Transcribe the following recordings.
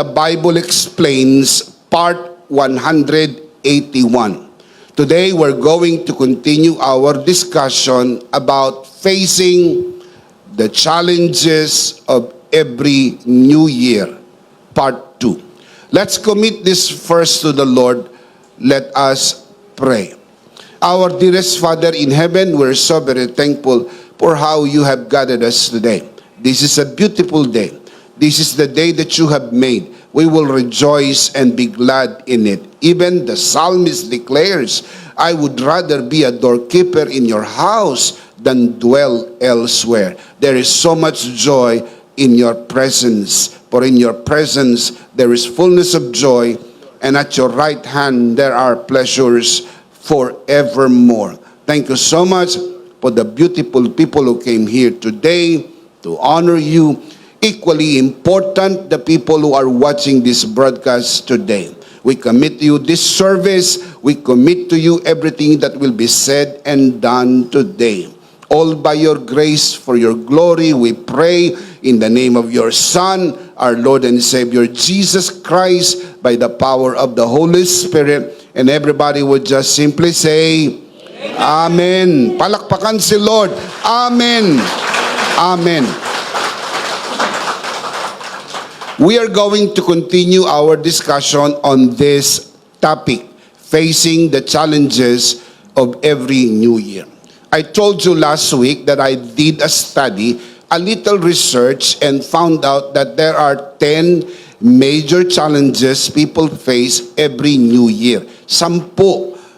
The Bible Explains, Part 181. Today, we're going to continue our discussion about facing the challenges of every new year, Part 2. Let's commit this first to the Lord. Let us pray. Our dearest Father in heaven, we're so very thankful for how you have gathered us today. This is a beautiful day. This is the day that you have made. We will rejoice and be glad in it. Even the psalmist declares, I would rather be a doorkeeper in your house than dwell elsewhere. There is so much joy in your presence. For in your presence there is fullness of joy, and at your right hand there are pleasures forevermore. Thank you so much for the beautiful people who came here today to honor you. Equally important, the people who are watching this broadcast today. We commit to you this service. We commit to you everything that will be said and done today. All by your grace, for your glory, we pray in the name of your Son, our Lord and Savior, Jesus Christ, by the power of the Holy Spirit. And everybody would just simply say, Amen. Palakpakan si Lord. Amen. Amen. We are going to continue our discussion on this topic, facing the challenges of every new year. I told you last week that I did a study, a little research, and found out that there are 10 major challenges people face every new year. 10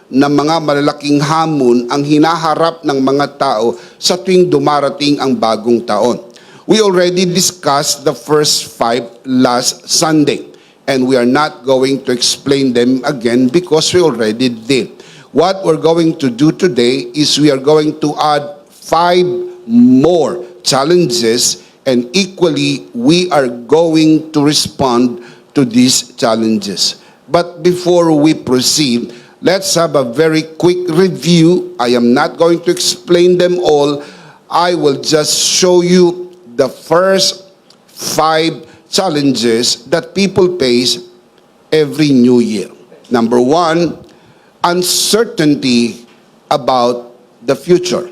na mga malalaking hamon ang hinaharap ng mga tao sa tuwing dumarating ang bagong taon. We already discussed the first 5 last Sunday, and we are not going to explain them again because we already did. What we're going to do today is we are going to add 5 more challenges, and equally, we are going to respond to these challenges. But before we proceed, let's have a very quick review. I am not going to explain them all. I will just show you the first 5 challenges that people face every new year. Number 1, uncertainty about the future.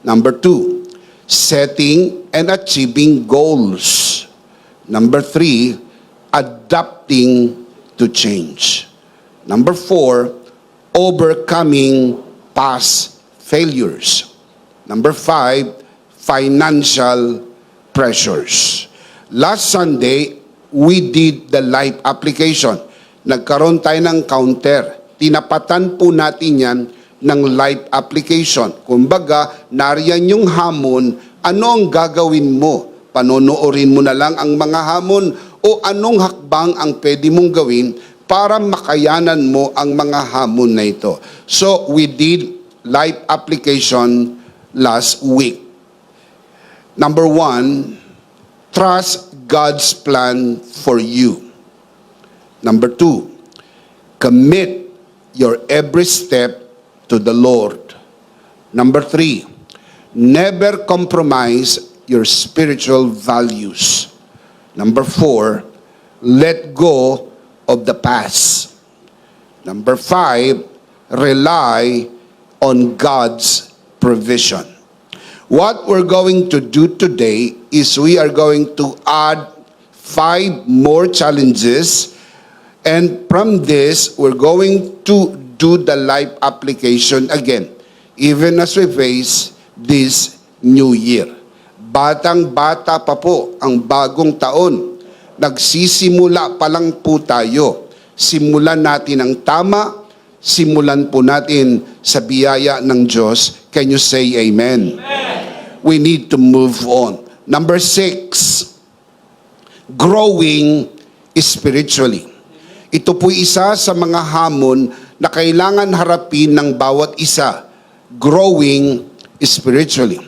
Number 2, setting and achieving goals. Number 3, adapting to change. Number 4, overcoming past failures. Number 5, financial pressures. Last Sunday, we did the life application. Nagkaroon tayo ng counter. Tinapatan po natin yan ng life application. Kumbaga, nariyan yung hamon, ano ang gagawin mo? Panonoorin mo na lang ang mga hamon o anong hakbang ang pwede mong gawin para makayanan mo ang mga hamon na ito. So, we did life application last week. Number 1, trust God's plan for you. Number 2, commit your every step to the Lord. Number 3, never compromise your spiritual values. Number 4, let go of the past. Number 5, rely on God's provision. What we're going to do today is we are going to add 5 more challenges, and from this, we're going to do the life application again, even as we face this new year. Batang-bata pa po ang bagong taon. Nagsisimula pa lang po tayo. Simulan natin ang tama, simulan po natin sa biyaya ng Diyos. Can you say amen? Amen. We need to move on. Number 6, growing spiritually. Ito po isa sa mga hamon na kailangan harapin ng bawat isa. Growing spiritually.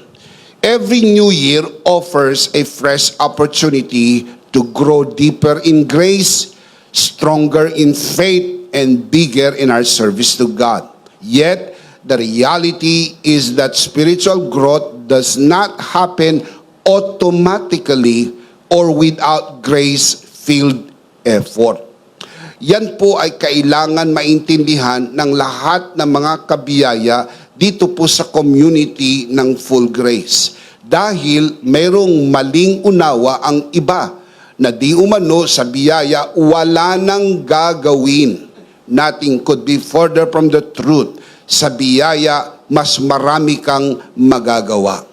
Every new year offers a fresh opportunity to grow deeper in grace, stronger in faith, and bigger in our service to God. Yet, the reality is that spiritual growth does not happen automatically or without grace-filled effort. Yan po ay kailangan maintindihan ng lahat ng mga kabiyaya dito po sa community ng Full Grace. Dahil mayroong maling unawa ang iba na di umano sa biyaya wala nang gagawin. Nothing could be further from the truth. Sa biyaya, mas marami kang magagawa.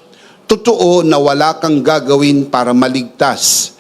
Totoo na wala kang gagawin para maligtas.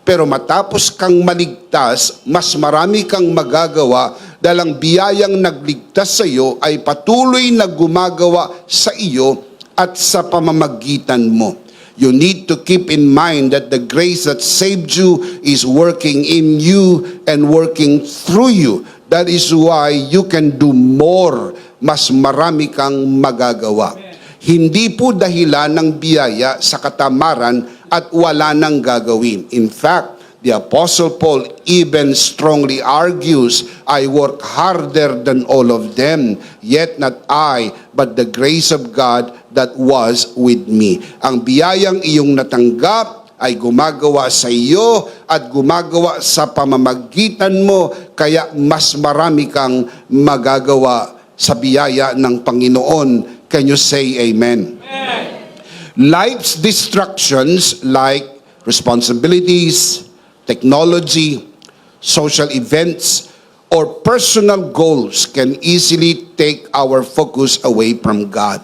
Pero matapos kang maligtas, mas marami kang magagawa dahil ang biyayang nagligtas sa iyo ay patuloy na gumagawa sa iyo at sa pamamagitan mo. You need to keep in mind that the grace that saved you is working in you and working through you. That is why you can do more. Mas marami kang magagawa. Hindi po dahilan ng biyaya sa katamaran at wala nang gagawin. In fact, the Apostle Paul even strongly argues, I work harder than all of them, yet not I, but the grace of God that was with me. Ang biyayang iyong natanggap ay gumagawa sa iyo at gumagawa sa pamamagitan mo, kaya mas marami kang magagawa sa biyaya ng Panginoon. Can you say amen? Amen. Life's distractions like responsibilities, technology, social events, or personal goals can easily take our focus away from God.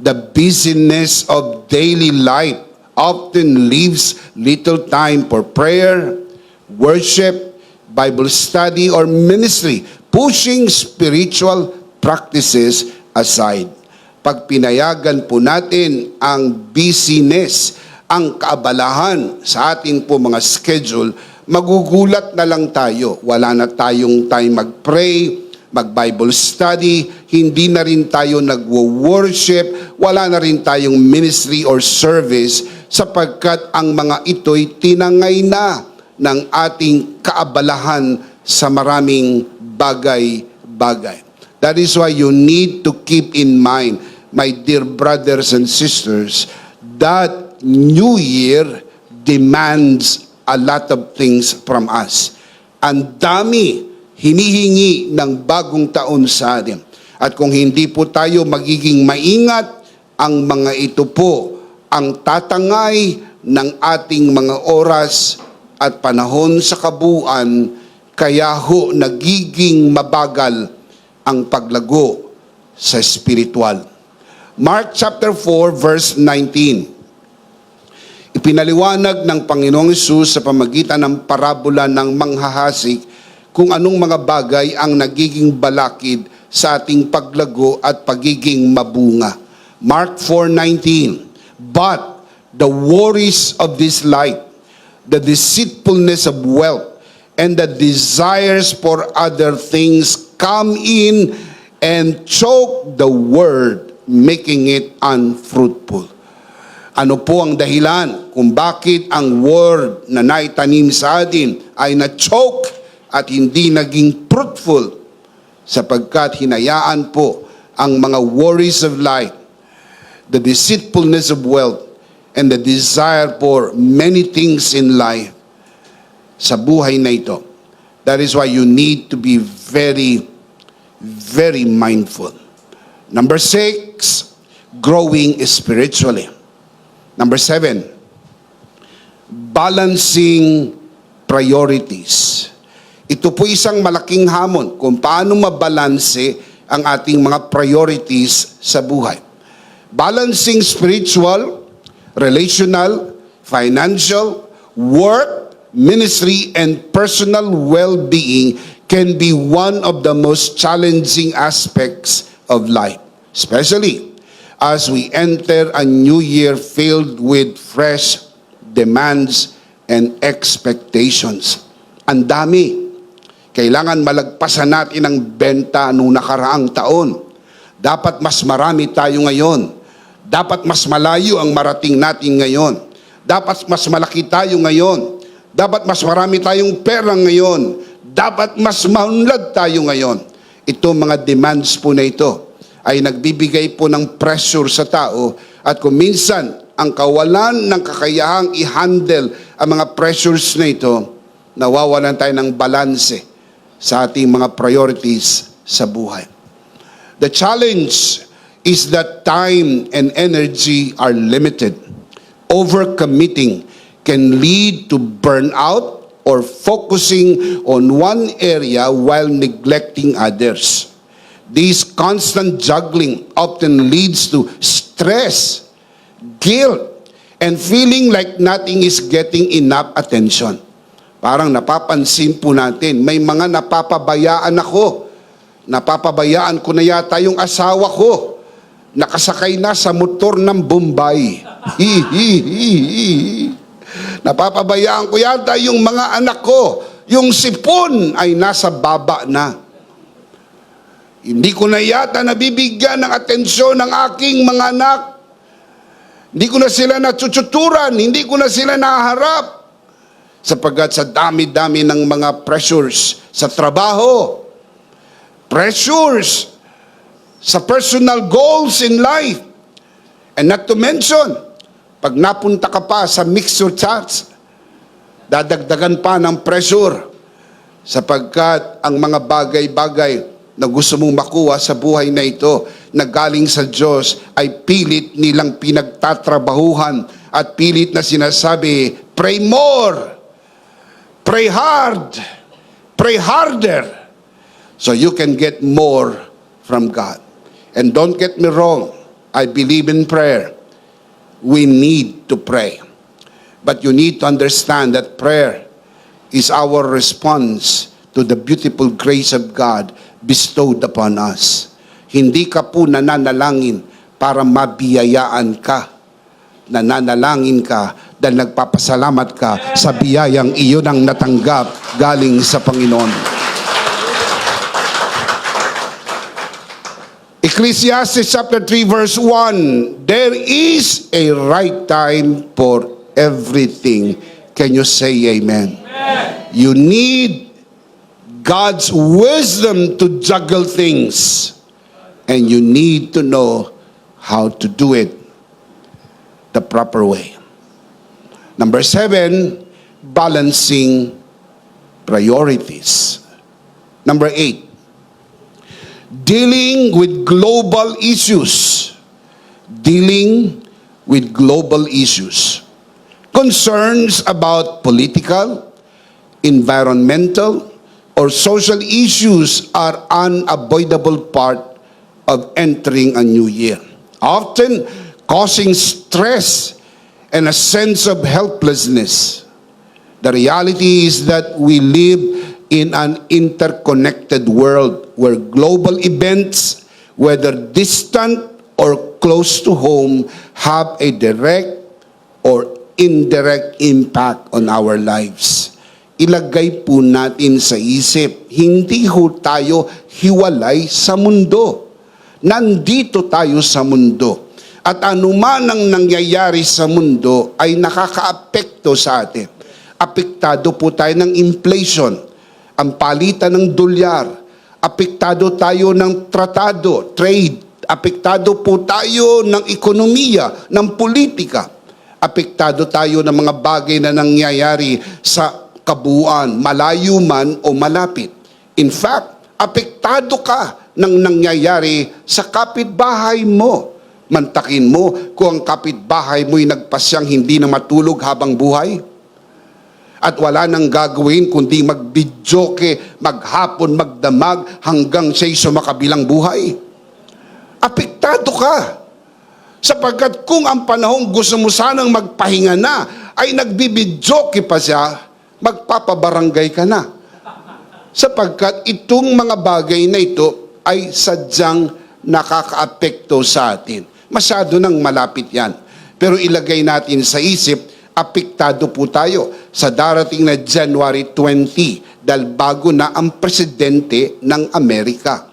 The busyness of daily life often leaves little time for prayer, worship, Bible study, or ministry, pushing spiritual practices aside. Pag pinayagan po natin ang busyness, ang kaabalahan sa ating po mga schedule, magugulat na lang tayo. Wala na tayong time mag-pray, mag-Bible study, hindi na rin tayo nagwo-worship, wala na rin tayong ministry or service sapagkat ang mga ito'y tinangay na ng ating kaabalahan sa maraming bagay-bagay. That is why you need to keep in mind, my dear brothers and sisters, that New Year demands a lot of things from us. Ang dami hinihingi ng bagong taon sa atin. At kung hindi po tayo magiging maingat, ang mga ito po ang tatangay ng ating mga oras at panahon sa kabuuan, kaya ho nagiging mabagal ang paglago sa spiritual. Mark chapter 4 verse 19. Ipinaliwanag ng Panginoong Hesus sa pamagitan ng parabola ng manghahasik kung anong mga bagay ang nagiging balakid sa ating paglago at pagiging mabunga. Mark 4:19. But the worries of this life, the deceitfulness of wealth, and the desires for other things come in and choke the word, making it unfruitful. Ano po ang dahilan kung bakit ang word na naitanim sa atin ay na-choke at hindi naging fruitful? Sapagkat hinayaan po ang mga worries of life, the deceitfulness of wealth, and the desire for many things in life sa buhay na ito. That is why you need to be very, very mindful. Number 6, growing spiritually. Number 7, balancing priorities. Ito po isang malaking hamon kung paano mabalanse ang ating mga priorities sa buhay. Balancing spiritual, relational, financial, work, ministry, and personal well-being can be one of the most challenging aspects of life, especially as we enter a new year filled with fresh demands and expectations. Ang dami. Kailangan malagpasan natin ang benta noong nakaraang taon. Dapat mas marami tayo ngayon. Dapat mas malayo ang marating natin ngayon. Dapat mas malaki tayo ngayon. Dapat mas marami tayong pera ngayon. Dapat mas maunlad tayo ngayon. Ito mga demands po na ito ay nagbibigay po ng pressure sa tao, at kung minsan ang kawalan ng kakayahang i-handle ang mga pressures na ito nawawalan tayo ng balanse sa ating mga priorities sa buhay. The challenge is that time and energy are limited. Overcommitting can lead to burnout or focusing on one area while neglecting others. This constant juggling often leads to stress, guilt, and feeling like nothing is getting enough attention. Parang napapansin po natin, may mga napapabayaan ako. Napapabayaan ko na yata yung asawa ko. Nakasakay na sa motor ng Bombay. Napapabayaan ko yata yung mga anak ko. Yung sipon ay nasa baba na. Hindi ko na yata nabibigyan ng atensyon ng aking mga anak. Hindi ko na sila natsututuran, hindi ko na sila naharap. Sapagkat sa dami-dami ng mga pressures sa trabaho, pressures sa personal goals in life, and not to mention, pag napunta ka pa sa mixer chats, dadagdagan pa ng pressure sapagkat ang mga bagay-bagay na gusto mong makuha sa buhay na ito na galing sa Diyos ay pilit nilang pinagtatrabahuhan at pilit na sinasabi, pray more, pray hard, pray harder so you can get more from God. And don't get me wrong, I believe in prayer. We need to pray. But you need to understand that prayer is our response to the beautiful grace of God bestowed upon us. Hindi ka po nananalangin para mabiyayaan ka. Nananalangin ka dahil nagpapasalamat ka sa biyayang iyon ang natanggap galing sa Panginoon. Ecclesiastes chapter 3 verse 1, there is a right time for everything. Can you say amen? Amen. You need God's wisdom to juggle things. And you need to know how to do it the proper way. Number 7, balancing priorities. Number 8, dealing with global issues. Dealing with global issues. Concerns about political, environmental, or social issues are unavoidable part of entering a new year, often causing stress and a sense of helplessness. The reality is that we live in an interconnected world where global events, whether distant or close to home, have a direct or indirect impact on our lives. Ilagay po natin sa isip, hindi ho tayo hiwalay sa mundo. Nandito tayo sa mundo. At anuman ang nangyayari sa mundo ay nakakaapekto sa atin. Apektado po tayo ng inflation, ang palitan ng dolyar. Apektado tayo ng tratado, trade. Apektado po tayo ng ekonomiya, ng politika. Apektado tayo ng mga bagay na nangyayari sa kabuuan, malayo man o malapit. In fact, apektado ka ng nangyayari sa kapitbahay mo. Mantakin mo kung ang kapitbahay mo'y nagpasyang hindi na matulog habang buhay at wala nang gagawin kundi magbidyoke, maghapon, magdamag hanggang siya'y sumakabilang buhay. Apektado ka. Sapagkat kung ang panahong gusto mo sanang magpahinga na, ay nagbibidyoke pa siya, magpapabarangay ka na. Sapagkat itong mga bagay na ito ay sadyang nakakaapekto sa atin. Masyado nang malapit yan. Pero ilagay natin sa isip, apektado po tayo sa darating na January 20 dahil bago na ang presidente ng Amerika.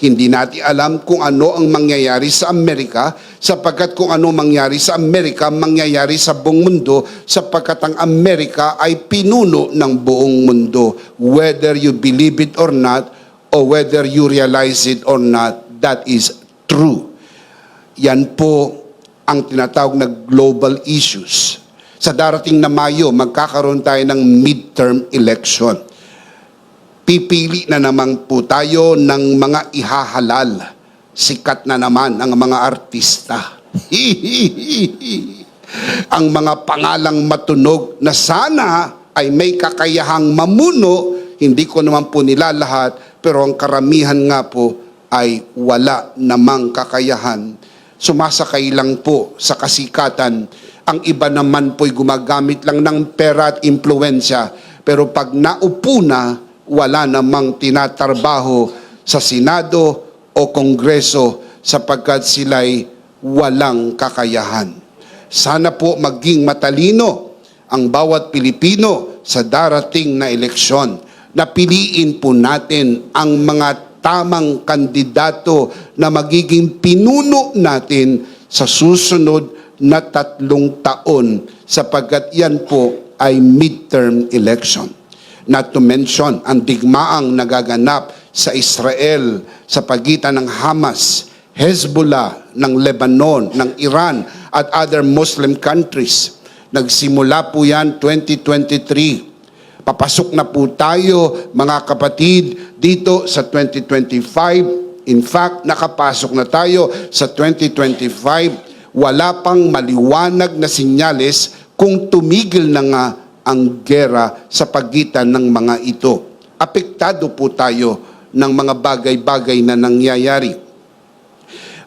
Hindi natin alam kung ano ang mangyayari sa Amerika sapagkat kung ano mangyari sa Amerika, mangyayari sa buong mundo sapagkat ang Amerika ay pinuno ng buong mundo. Whether you believe it or not or whether you realize it or not, that is true. Yan po ang tinatawag na global issues. sa darating na Mayo, magkakaroon tayo ng midterm election. Pipili na naman po tayo ng mga ihahalal. Sikat na naman ang mga artista. Ang mga pangalang matunog na sana ay may kakayahang mamuno, hindi ko naman po nila lahat, pero ang karamihan nga po ay wala namang kakayahan. Sumasakay lang po sa kasikatan. Ang iba naman po'y gumagamit lang ng pera at impluensya. Pero pag naupo na, wala namang tinatrabaho sa Senado o Kongreso sapagkat sila'y walang kakayahan. Sana po maging matalino ang bawat Pilipino sa darating na eleksyon. Napiliin po natin ang mga tamang kandidato na magiging pinuno natin sa susunod na 3 taon sapagkat yan po ay midterm election. Not to mention ang digmaang nagaganap sa Israel sa pagitan ng Hamas, Hezbollah, ng Lebanon, ng Iran at other Muslim countries. Nagsimula po yan 2023. Papasok na po tayo, mga kapatid, dito sa 2025. In fact, nakapasok na tayo sa 2025. Wala pang maliwanag na sinyales kung tumigil na nga ang gera sa pagitan ng mga ito. Apektado po tayo ng mga bagay-bagay na nangyayari.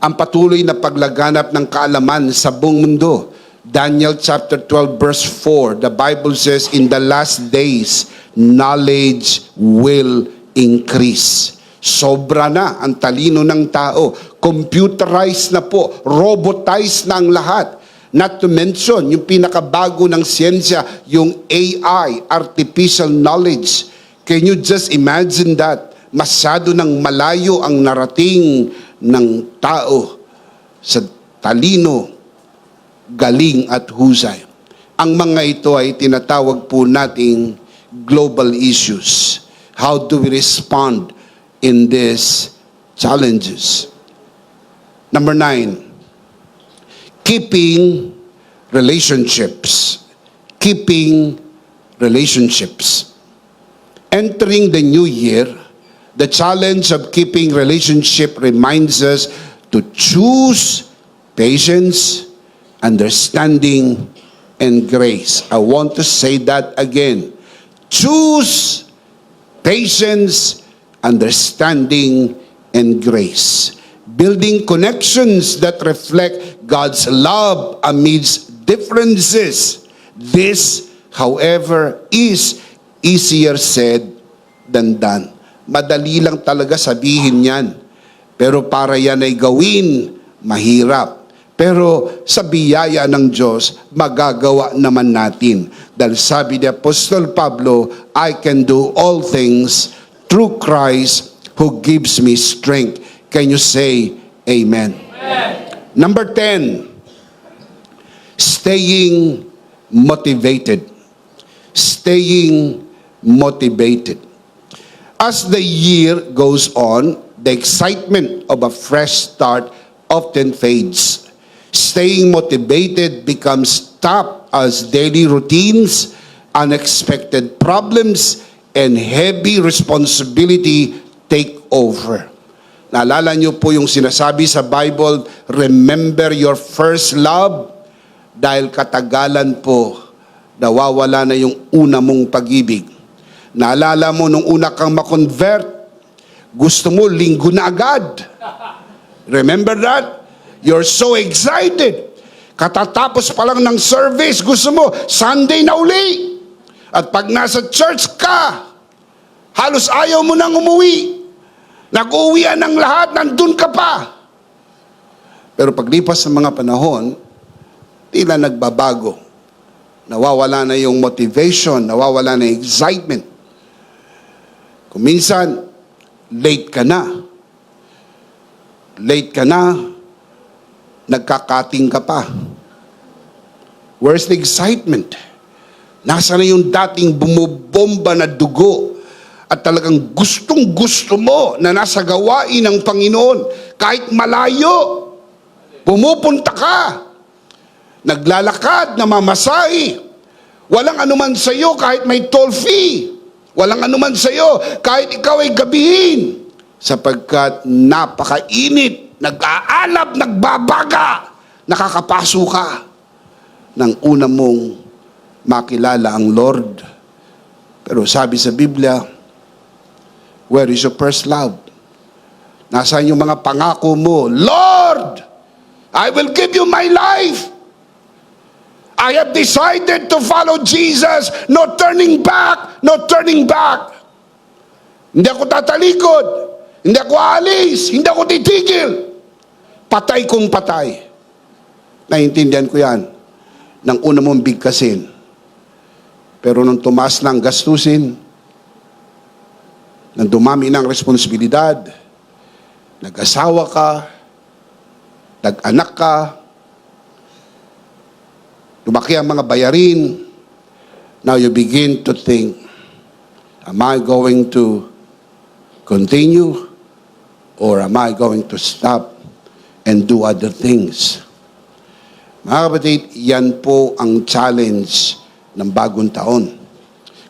Ang patuloy na paglaganap ng kaalaman sa buong mundo. Daniel chapter 12 verse 4, the Bible says, in the last days, knowledge will increase. Sobra na ang talino ng tao. Computerized na po. Robotized na ang lahat. Not to mention, yung pinakabago ng siyensya, yung AI, artificial knowledge. Can you just imagine that? Masyado ng malayo ang narating ng tao sa talino, galing at husay. Ang mga ito ay tinatawag po nating global issues. How do we respond in these challenges? Number 9, keeping relationships. Keeping relationships. Entering the new year, the challenge of keeping relationship reminds us to choose patience, understanding, and grace. I want to say that again. Choose patience, understanding, and grace. Building connections that reflect God's love amidst differences. This, however, is easier said than done. Madali lang talaga sabihin yan. Pero para yan ay gawin, mahirap. Pero sa biyaya ng Diyos, magagawa naman natin. Dahil sabi ni Apostol Pablo, I can do all things through Christ who gives me strength. Can you say amen? Amen. Number 10, staying motivated. Staying motivated. As the year goes on, the excitement of a fresh start often fades. Staying motivated becomes tough as daily routines, unexpected problems, and heavy responsibility take over. Naalala niyo po yung sinasabi sa Bible, remember your first love, dahil katagalan po, nawawala na yung una mong pag-ibig. Naalala mo nung una kang makonvert, gusto mo linggo na agad. Remember that? You're so excited. Katatapos pa lang ng service, gusto mo, Sunday na uli. At pag nasa church ka, halos ayaw mo nang umuwi. Nag-uwian ng lahat, nandun ka pa. Pero paglipas ng mga panahon, tila nagbabago. Nawawala na yung motivation, nawawala na yung excitement. Kung minsan, late ka na. Late ka na, nagkakating ka pa. Where's the excitement? Nasa na yung dating bumubomba na dugo at talagang gustong-gusto mo na nasa gawain ng Panginoon. Kahit malayo, pumupunta ka, naglalakad, namamasahe, Walang anuman sa iyo kahit may toll fee. Walang anuman sa iyo kahit ikaw ay gabihin. Sapagkat napakainit, nag-aalab, nagbabaga, nakakapaso ka nang una mong makilala ang Lord. Pero sabi sa Biblia, where is your first love? Nasaan yung mga pangako mo? Lord, I will give you my life. I have decided to follow Jesus. No turning back. No turning back. Hindi ako tatalikod. Hindi ako aalis. Hindi ako titigil. Patay kung patay. Naiintindihan ko yan. Nang una mong bigkasin. Pero nung tumaas ng gastusin, nang dumami ng responsibilidad, nag-asawa ka, nag-anak ka, lumaki ang mga bayarin, now you begin to think, am I going to continue or am I going to stop and do other things? Mga kapatid, yan po ang challenge ng bagong taon.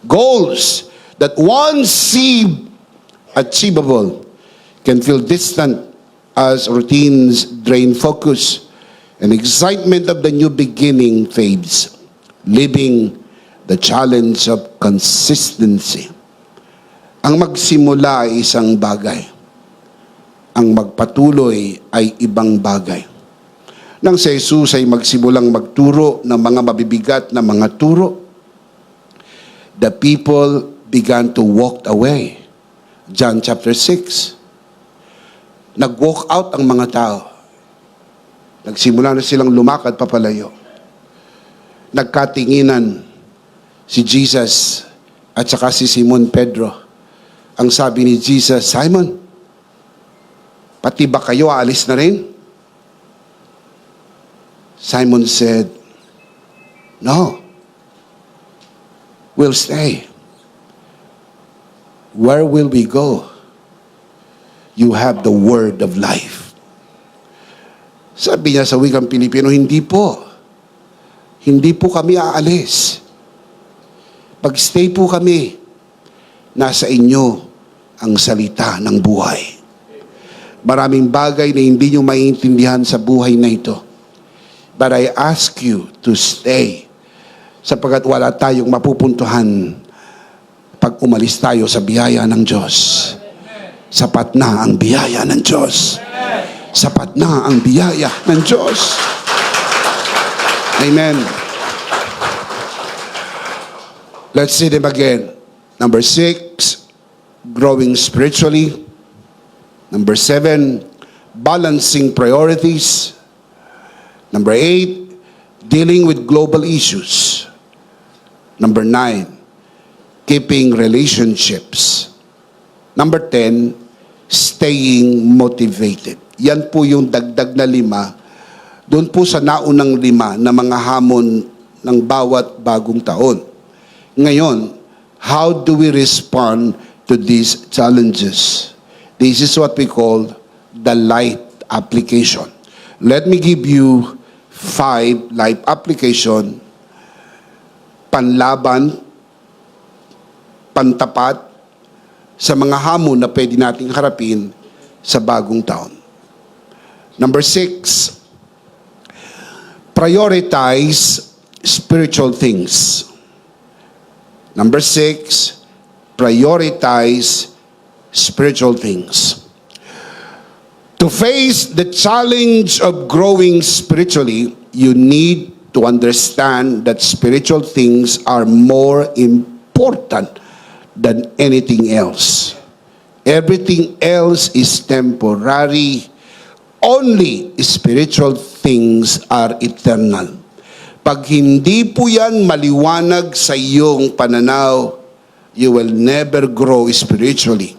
Goals that once seem achievable can feel distant as routines drain focus and excitement of the new beginning fades, leaving the challenge of consistency. Ang magsimula ay isang bagay. Ang magpatuloy ay ibang bagay. Nang si Jesus ay magsimulang magturo ng mga mabibigat na mga turo, the people began to walk away. John chapter 6. Nag-walk out ang mga tao. Nagsimula na silang lumakad papalayo. Nagkatinginan si Jesus at saka si Simon Pedro. Ang sabi ni Jesus, Simon, pati ba kayo aalis na rin? Simon said, no, we'll stay. Where will we go? You have the word of life. Sabi niya sa wikang Pilipino, hindi po. Hindi po kami aalis. Pag-stay po kami, nasa inyo ang salita ng buhay. Maraming bagay na hindi nyo maiintindihan sa buhay na ito. But I ask you to stay. Sapagkat wala tayong mapupuntuhan pag umalis tayo sa biyaya ng Diyos. Sapat na ang biyaya ng Diyos. Sapat na ang biyaya ng Diyos. Amen. Let's see them again. Number 6, growing spiritually. Number 7, balancing priorities. Number 8, dealing with global issues. Number 9, keeping relationships. Number 10, staying motivated. Yan po yung dagdag na 5. Doon po sa naunang 5 na mga hamon ng bawat bagong taon. Ngayon, how do we respond to these challenges? This is what we call the light application. Let me give you 5 life application, panlaban, pantapat sa mga hamon na pwede nating harapin sa bagong taon. Number 6, prioritize spiritual things. Number 6, prioritize spiritual things. To face the challenge of growing spiritually, you need to understand that spiritual things are more important than anything else. Everything else is temporary. Only spiritual things are eternal. Pag hindi po yan maliwanag sa iyong pananaw, you will never grow spiritually.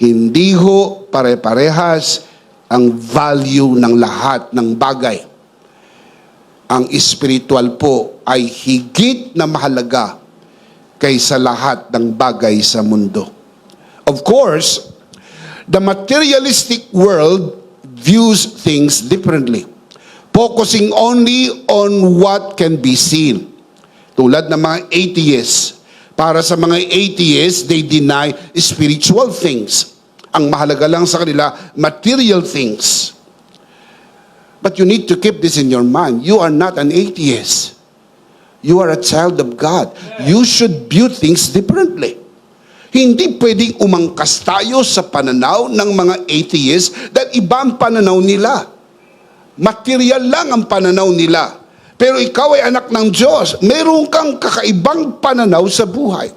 Hindi ho pare-parehas ang value ng lahat ng bagay. Ang spiritual po ay higit na mahalaga kaysa lahat ng bagay sa mundo. Of course, the materialistic world views things differently, focusing only on what can be seen. Tulad ng mga atheists. Para sa mga atheists, they deny spiritual things. Ang mahalaga lang sa kanila, material things. But you need to keep this in your mind. You are not an atheist. You are a child of God. You should view things differently. Hindi pwedeng umangkas tayo sa pananaw ng mga atheists dahil iba ang pananaw nila. Material lang ang pananaw nila. Pero ikaw ay anak ng Diyos. Meron kang kakaibang pananaw sa buhay.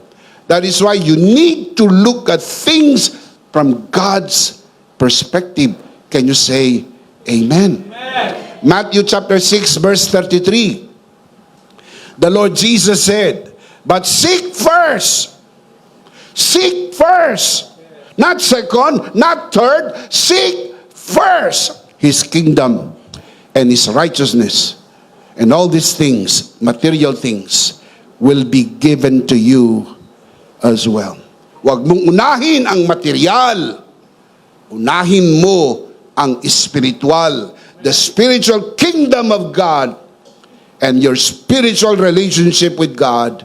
That is why you need to look at things from God's perspective. Can you say amen? Amen. Matthew chapter 6 verse 33. The Lord Jesus said, but seek first. Seek first. Not second, not third. Seek first His kingdom and His righteousness. And all these things, material things, will be given to you as well. Huwag mong unahin ang material. Unahin mo ang spiritual. The spiritual kingdom of God and your spiritual relationship with God,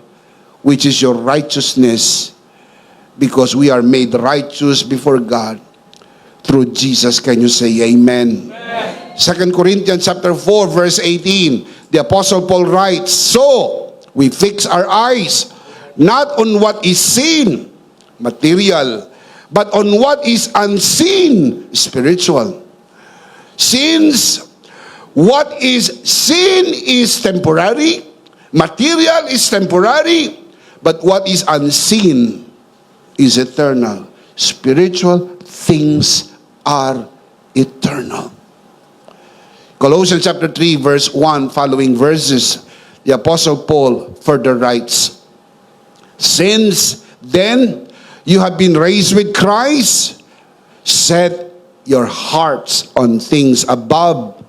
which is your righteousness, because we are made righteous before God through Jesus. Can you say amen? Amen. 2 Corinthians chapter 4 verse 18, the Apostle Paul writes, so we fix our eyes not on what is seen, material, but on what is unseen, spiritual. Since what is seen is temporary, material is temporary, but what is unseen is eternal. Spiritual things are eternal. Colossians chapter 3 verse 1 following verses, the Apostle Paul further writes, since then you have been raised with Christ, set your hearts on things above,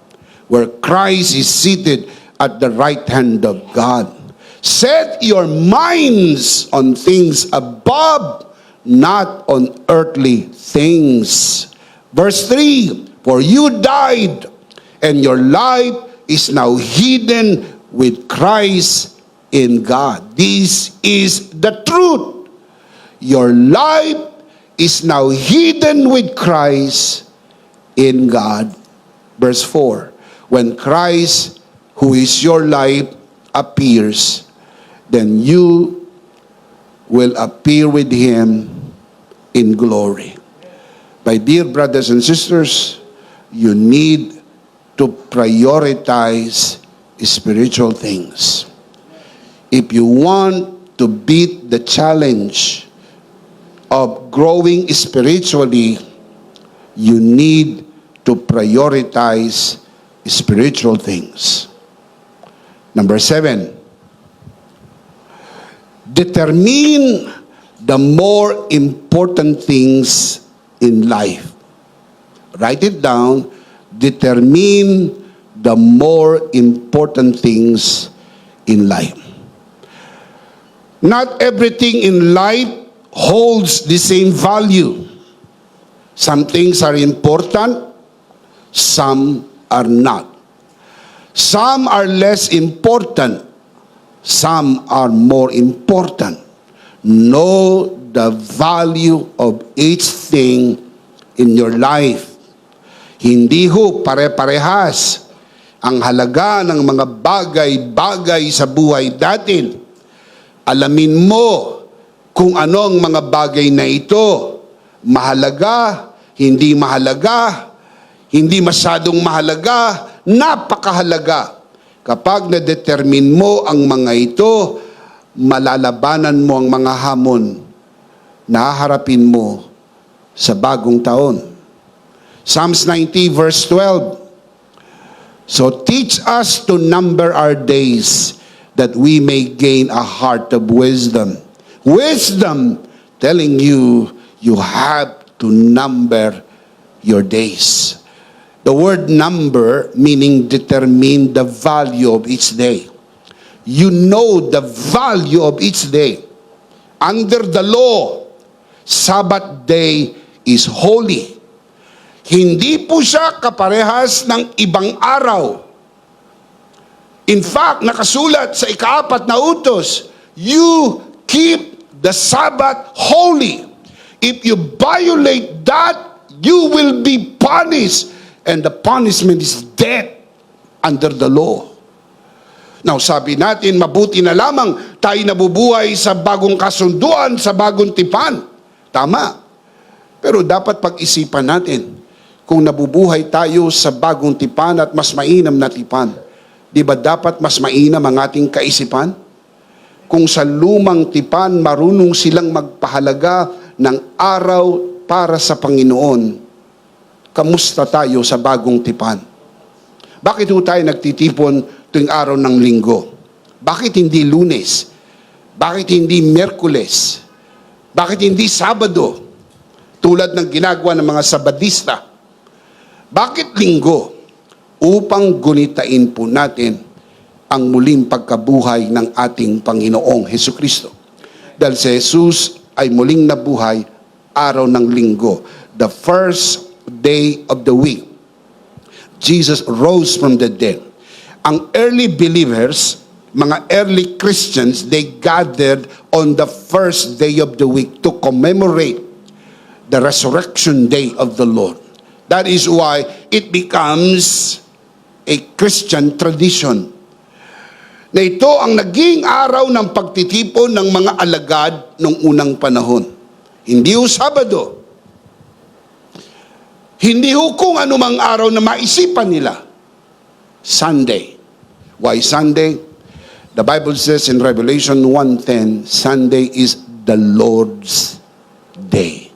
where Christ is seated at the right hand of God. Set your minds on things above, not on earthly things. Verse 3, for you died, and your life is now hidden with Christ in God. This is the truth. Your life is now hidden with Christ in God. Verse 4, when Christ, who is your life, appears, then you will appear with Him in glory. My dear brothers and sisters, you need to prioritize spiritual things. If you want to beat the challenge of growing spiritually, you need to prioritize spiritual things. Number 7, determine the more important things in life. Write it down. Determine the more important things in life. Not everything in life holds the same value. Some things are important, some are not. Some are less important, some are more important. Know the value of each thing in your life. Hindi ho pare-parehas ang halaga ng mga bagay-bagay sa buhay natin. Alamin mo kung ano ang mga bagay na ito. Mahalaga, hindi mahalaga, hindi masyadong mahalaga, napakahalaga. Kapag na-determine mo ang mga ito, malalabanan mo ang mga hamon na haharapin mo sa bagong taon. Psalms 90 verse 12. So teach us to number our days, that we may gain a heart of wisdom. Wisdom telling you, you have to number your days. The word number meaning determine the value of each day. You know the value of each day. Under the law, Sabbath day is holy. Hindi po siya kaparehas ng ibang araw. In fact, nakasulat sa ika-4 na utos, you keep the Sabbath holy. If you violate that, you will be punished. And the punishment is death under the law. Now, sabi natin, mabuti na lamang tayo nabubuhay sa bagong kasunduan, sa bagong tipan. Tama. Pero dapat pag-isipan natin, kung nabubuhay tayo sa bagong tipan at mas mainam na tipan, di ba dapat mas mainam ang ating kaisipan? Kung sa lumang tipan, marunong silang magpahalaga ng araw para sa Panginoon, kamusta tayo sa bagong tipan? Bakit ho tayo nagtitipon tuwing araw ng linggo? Bakit hindi Lunes? Bakit hindi Miyerkules? Bakit hindi Sabado? Tulad ng ginagawa ng mga Sabadista. Bakit linggo? Upang gunitain po natin ang muling pagkabuhay ng ating Panginoong Hesukristo. Dahil si Jesus ay muling nabuhay araw ng linggo. The first day of the week. Jesus rose from the dead. Ang early believers, mga early Christians, they gathered on the first day of the week to commemorate the resurrection day of the Lord. That is why it becomes a Christian tradition. Na ito ang naging araw ng pagtitipon ng mga alagad noong unang panahon. Hindi ho Sabado. Hindi ho kung anumang araw na maisipan nila. Sunday. Why Sunday? The Bible says in Revelation 1:10, Sunday is the Lord's day.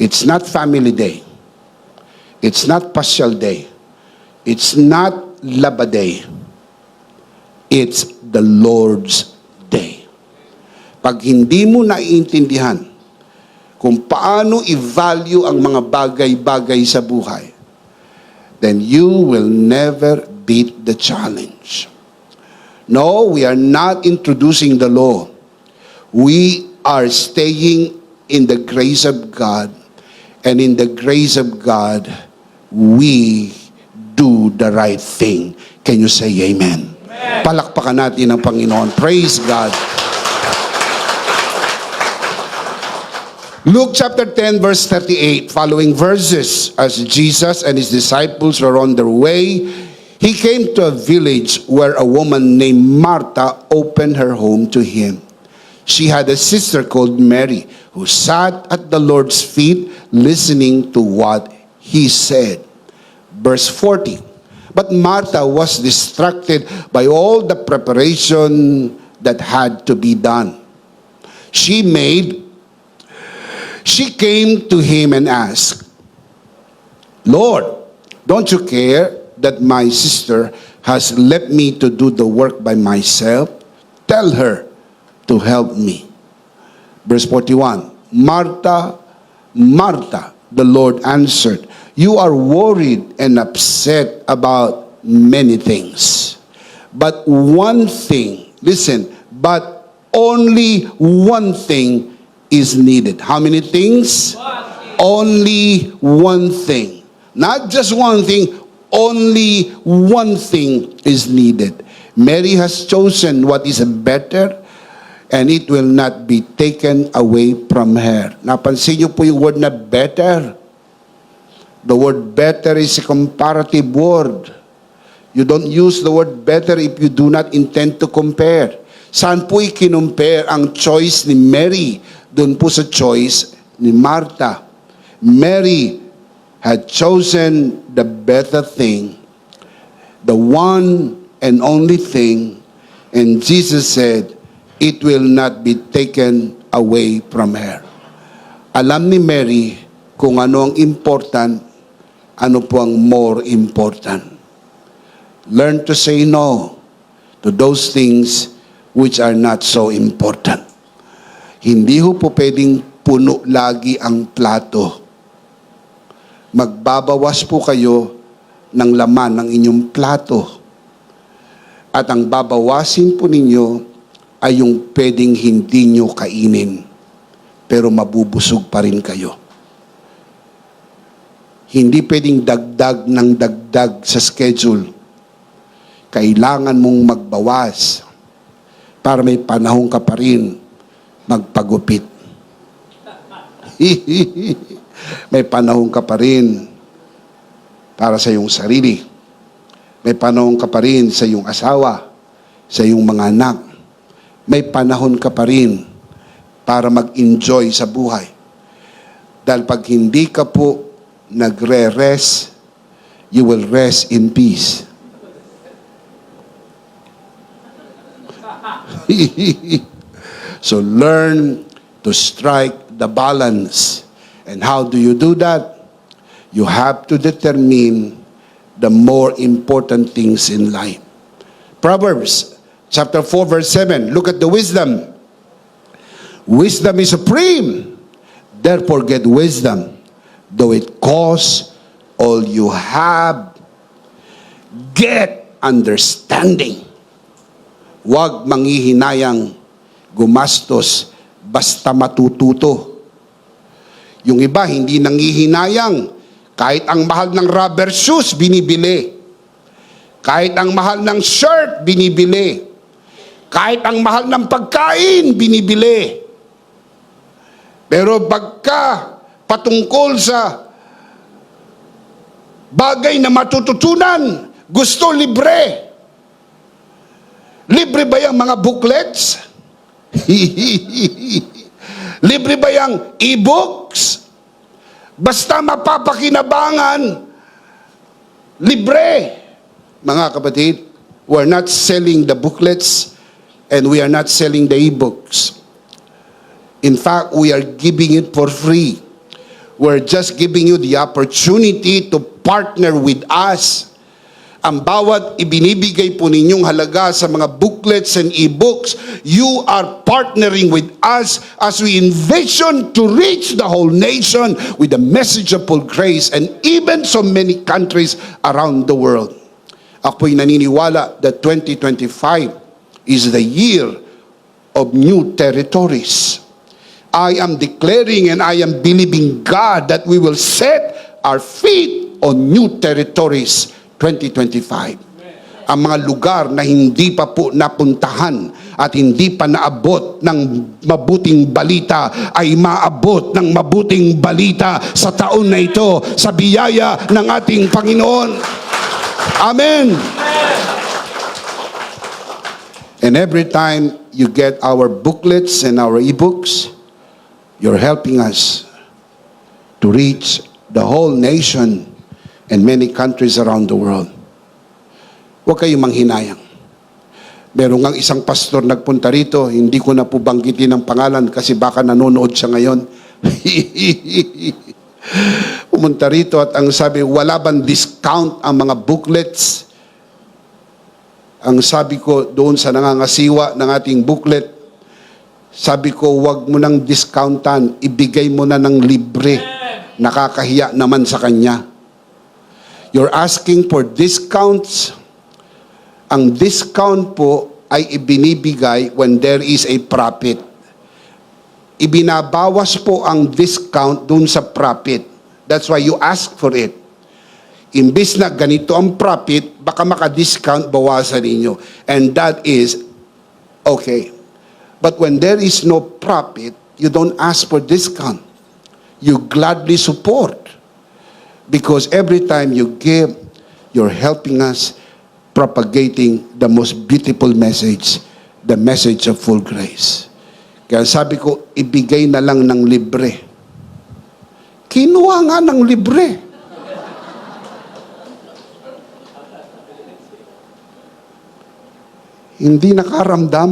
It's not family day. It's not pasyal day. It's not Laba day. It's the Lord's day. Pag hindi mo naiintindihan kung paano i-value ang mga bagay-bagay sa buhay, then you will never beat the challenge. No, we are not introducing the law. We are staying in the grace of God, and in the grace of God, we do the right thing. Can you say amen? Amen. Palakpakan natin ang Panginoon. Praise God. Luke chapter 10 verse 38, following verses, as Jesus and his disciples were on their way, he came to a village where a woman named Martha opened her home to him. She had a sister called Mary who sat at the Lord's feet listening to what he said. Verse 40, but Martha was distracted by all the preparation that had to be done. She came to him and asked, Lord, don't you care that my sister has left me to do the work by myself? Tell her to help me. Verse 41, Martha, Martha, the Lord answered, you are worried and upset about many things. But one thing, listen, but only one thing is needed. How many things? Only one thing. Not just one thing, only one thing is needed. Mary has chosen what is better, and it will not be taken away from her. Napansin niyo po yung word na better? The word better is a comparative word. You don't use the word better if you do not intend to compare. Saan po ikinumpare ang choice ni Mary? Doon po sa choice ni Martha. Mary had chosen the better thing, the one and only thing, and Jesus said, it will not be taken away from her. Alam ni Mary kung ano ang important, ano po ang more important. Learn to say no to those things which are not so important. Hindi ho po pwedeng puno lagi ang plato. Magbabawas po kayo ng laman ng inyong plato. At ang babawasin po ninyo ay yung pwedeng hindi nyo kainin, pero mabubusog pa rin kayo. Hindi pwedeng dagdag ng dagdag sa schedule. kailangan mong magbawas para may panahon ka pa rin magpagupit. May panahon ka pa rin para sa iyong sarili. May panahon ka pa rin sa iyong asawa, sa iyong mga anak. May panahon ka pa rin para mag-enjoy sa buhay. Dahil pag hindi ka po nagre-rest, you will rest in peace. So learn to strike the balance. And how do you do that? You have to determine the more important things in life. Proverbs chapter 4 verse 7. Look at the wisdom. Wisdom is supreme. Therefore get wisdom, though it costs all you have. Get understanding. Huwag manghihinayang gumastos basta matututo. Yung iba hindi nanghihinayang. Kahit ang mahal ng rubber shoes, binibili. Kahit ang mahal ng shirt, binibili. Kahit ang mahal ng pagkain, binibili. Pero pagka patungkol sa bagay na matututunan, gusto libre. Libre ba yung mga booklets? Libre ba yung e-books? Basta mapapakinabangan, libre. Mga kapatid, we're not selling the booklets and we are not selling the e-books. In fact, we are giving it for free. We're just giving you the opportunity to partner with us. Ang bawat ibinibigay po ninyong halaga sa mga booklets and e-books, you are partnering with us as we envision to reach the whole nation with the message of full grace and even so many countries around the world. Ako'y naniniwala that 2025 is the year of new territories. I am declaring and I am believing God that we will set our feet on new territories 2025. Ang mga lugar na hindi pa po napuntahan at hindi pa naabot ng mabuting balita ay maabot ng mabuting balita sa taon na ito sa biyaya ng ating Panginoon. Amen. And every time you get our booklets and our e-books, you're helping us to reach the whole nation and many countries around the world. Huwag kayong manghinayang. Meron ngang isang pastor nagpunta rito, hindi ko na po banggitin ang pangalan kasi baka nanonood siya ngayon. Pumunta rito at ang sabi, wala bang discount ang mga booklets? Ang sabi ko doon sa nangangasiwa ng ating booklet, sabi ko, wag mo nang discountan, ibigay mo na ng libre. Nakakahiya naman sa kanya. You're asking for discounts. Ang discount po ay ibinibigay when there is a profit. Ibinabawas po ang discount dun sa profit. That's why you ask for it. Imbis na ganito ang profit, baka maka-discount, bawasan ninyo. And that is okay. But when there is no profit, you don't ask for discount. You gladly support. Because every time you give, you're helping us propagating the most beautiful message, the message of full grace. Kaya sabi ko, ibigay na lang ng libre. Kinuha nga ng libre. Hindi nakaramdam.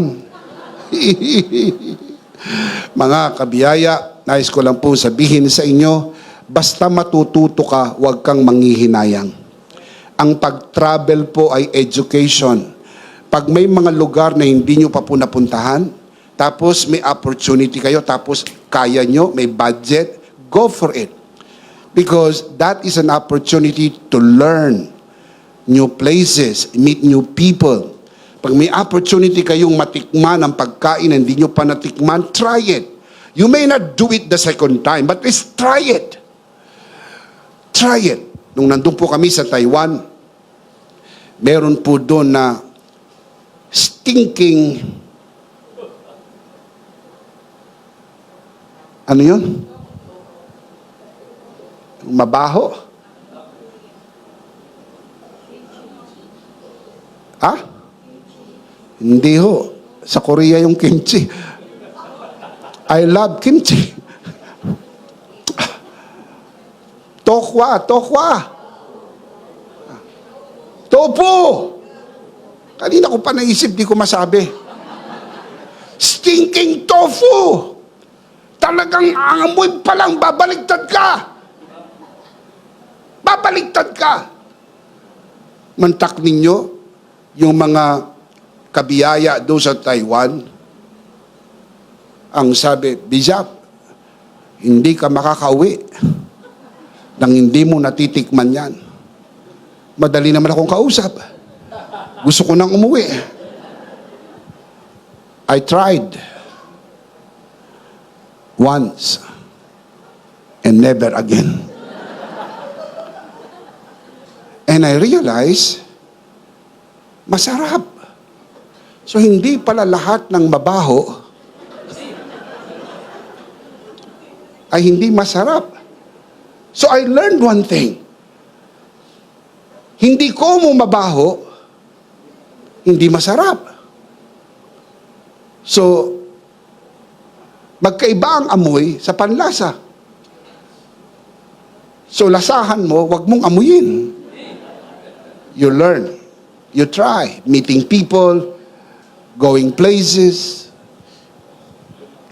Mga kabiyaya, nais ko lang po sabihin sa inyo, basta matututo ka, huwag kang manghihinayang. Ang pag-travel po ay education. Pag may mga lugar na hindi nyo pa po napuntahan, tapos may opportunity kayo, tapos kaya nyo, may budget, go for it. Because that is an opportunity to learn new places, meet new people. Pag may opportunity kayong matikman ang pagkain na hindi nyo pa natikman, try it. You may not do it the second time, but please try it. Try it. Nung nandun po kami sa Taiwan, meron po doon na stinking, ano yun? Mabaho? Ha? Hindi ho. Sa Korea yung kimchi. I love kimchi. Tokwa, tokwa. Tofu. Kanina ko pa naisip, di ko masabi. Stinking tofu. Talagang ang amoy pa lang, babaligtad ka. Babaligtad ka. Mantak ninyo, yung mga kabiyaya doon sa Taiwan, ang sabi, Bijap, hindi ka makakauwi nang hindi mo natitikman yan. Madali naman akong kausap. Gusto ko nang umuwi. I tried once and never again. And I realized, masarap. So hindi pala lahat ng mabaho ay hindi masarap. So I learned one thing. Hindi ko mo mabaho, hindi masarap. So, magkaiba ang amoy sa panlasa. So, lasahan mo, wag mong amuyin. You learn. You try. Meeting people, going places,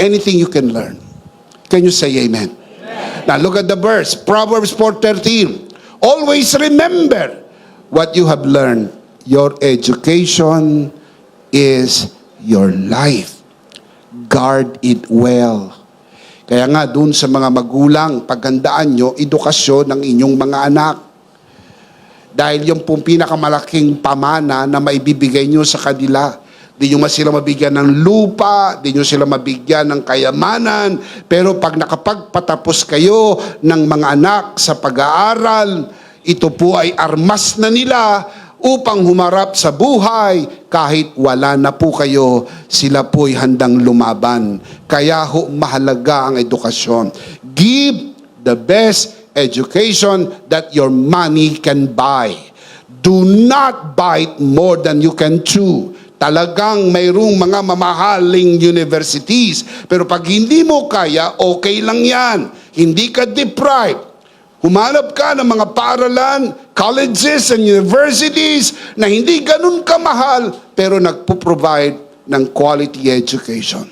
anything you can learn. Can you say amen? Now look at the verse, Proverbs 4:13. Always remember what you have learned. Your education is your life. Guard it well. Kaya nga dun sa mga magulang, paghandaan nyo, edukasyon ng inyong mga anak. Dahil yung pong pinakamalaking pamana na maibibigay nyo sa kanila. Di nyo sila mabigyan ng lupa, di nyo sila mabigyan ng kayamanan, pero pag nakapagpatapos kayo ng mga anak sa pag-aaral, ito po ay armas na nila upang humarap sa buhay kahit wala na po kayo, sila po ay handang lumaban. Kaya ho, mahalaga ang edukasyon. Give the best education that your money can buy. Do not buy more than you can chew. Talagang mayroong mga mamahaling universities. Pero pag hindi mo kaya, okay lang yan. Hindi ka deprived. Humanap ka ng mga paaralan, colleges and universities na hindi ganun kamahal, pero nagpo-provide ng quality education.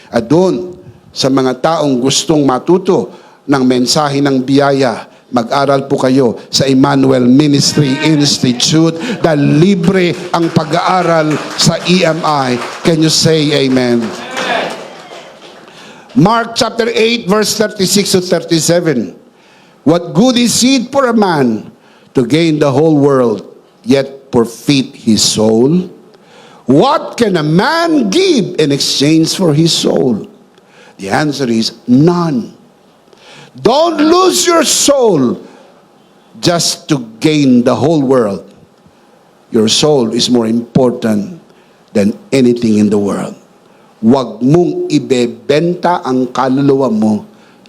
At doon, sa mga taong gustong matuto ng mensahe ng biyaya, mag-aral po kayo sa Emmanuel Ministry Institute dahil libre ang pag-aaral sa EMI. Can you say amen? Mark chapter 8 verse 36 to 37. What good is it for a man to gain the whole world, yet forfeit his soul? What can a man give in exchange for his soul? The answer is none. Don't lose your soul just to gain the whole world. Your soul is more important than anything in the world. Huwag mong ibebenta ang kaluluwa mo,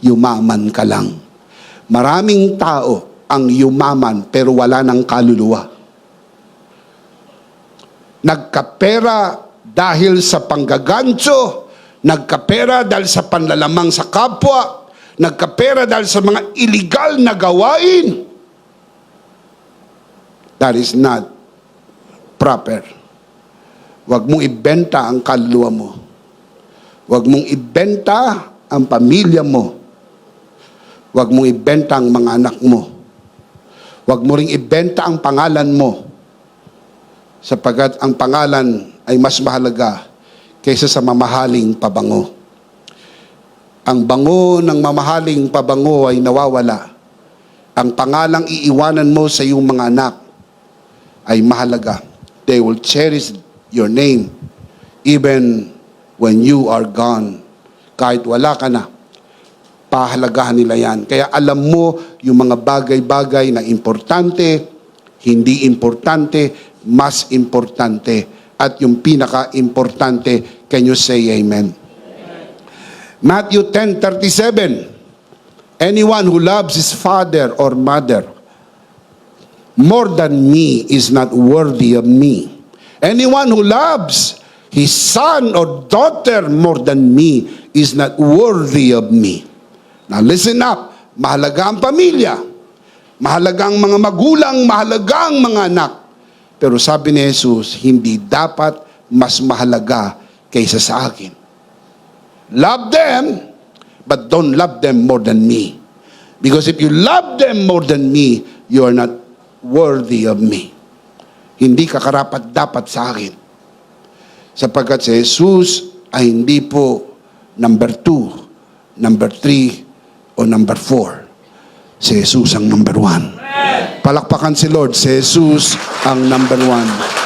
yumaman ka lang. Maraming tao ang yumaman pero wala ng kaluluwa. Nagkapera dahil sa panggagancho, nagkapera dahil sa panlalamang sa kapwa, nagkapera dahil sa mga illegal na gawain. That is not proper. Huwag mong ibenta ang kaluluwa mo. Huwag mong ibenta ang pamilya mo. Huwag mong ibenta ang mga anak mo. Huwag mo ring ibenta ang pangalan mo. Sapagkat ang pangalan ay mas mahalaga kaysa sa mamahaling pabango. Ang bango ng mamahaling pabango ay nawawala. Ang pangalang iiwanan mo sa iyong mga anak ay mahalaga. They will cherish your name even when you are gone. Kahit wala ka na, pahalagahan nila yan. Kaya alam mo yung mga bagay-bagay na importante, hindi importante, mas importante. At yung pinaka-importante, can you say amen? Matthew 10:37, anyone who loves his father or mother more than me is not worthy of me. Anyone who loves his son or daughter more than me is not worthy of me. Now listen up, mahalaga ang pamilya, mahalaga ang mga magulang, mahalaga ang mga anak. Pero sabi ni Jesus, hindi dapat mas mahalaga kaysa sa akin. Love them, but don't love them more than me. Because if you love them more than me, you are not worthy of me. Hindi ka karapat-dapat sa akin. Sapagkat si Jesus ay hindi po number 2, number 3, o number 4. Si Jesus ang number 1. Palakpakan si Lord, si Jesus ang number 1.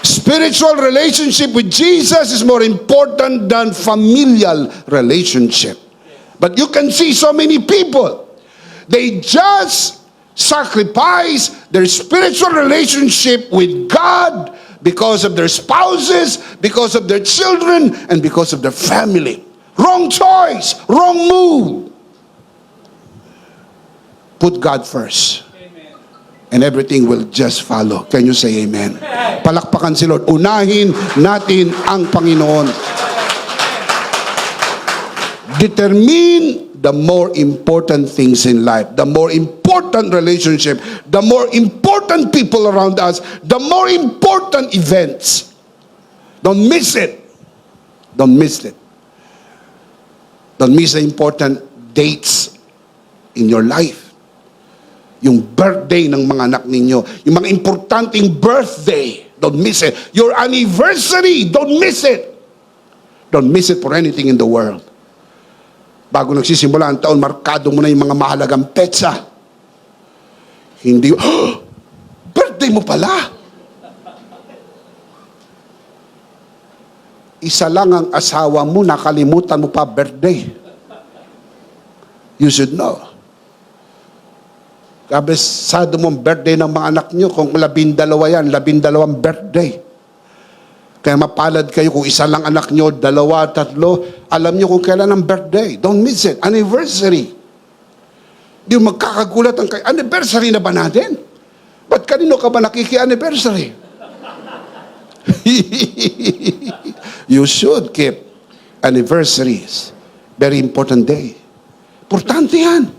Spiritual relationship with Jesus is more important than familial relationship. But you can see so many people, they just sacrifice their spiritual relationship with God because of their spouses, because of their children, and because of their family. Wrong choice, wrong move. Put God first. Amen. And everything will just follow. Can you say amen? Palakpakan si Lord. Unahin natin ang Panginoon. Determine the more important things in life, the more important relationship, the more important people around us, the more important events. Don't miss it. Don't miss it. Don't miss the important dates in your life. Yung birthday ng mga anak ninyo, yung mga importanteng birthday, don't miss it. Your anniversary, don't miss it. Don't miss it for anything in the world. Bago nagsisimula ang taon, markado mo na yung mga mahalagang petsa. Hindi, birthday mo pala. Isa lang ang asawa mo, nakalimutan mo pa birthday. You should know. Kabisado mong birthday ng mga anak nyo, kung 12 yan, 12 birthday. Kaya mapalad kayo kung isa lang anak nyo, 2, 3, alam nyo kung kailan ang birthday. Don't miss it. Anniversary. Di magkakagulat ang kayo. Anniversary na ba natin? Ba't kanino ka ba nakiki-anniversary? You should keep anniversaries. Very important day. Importante yan.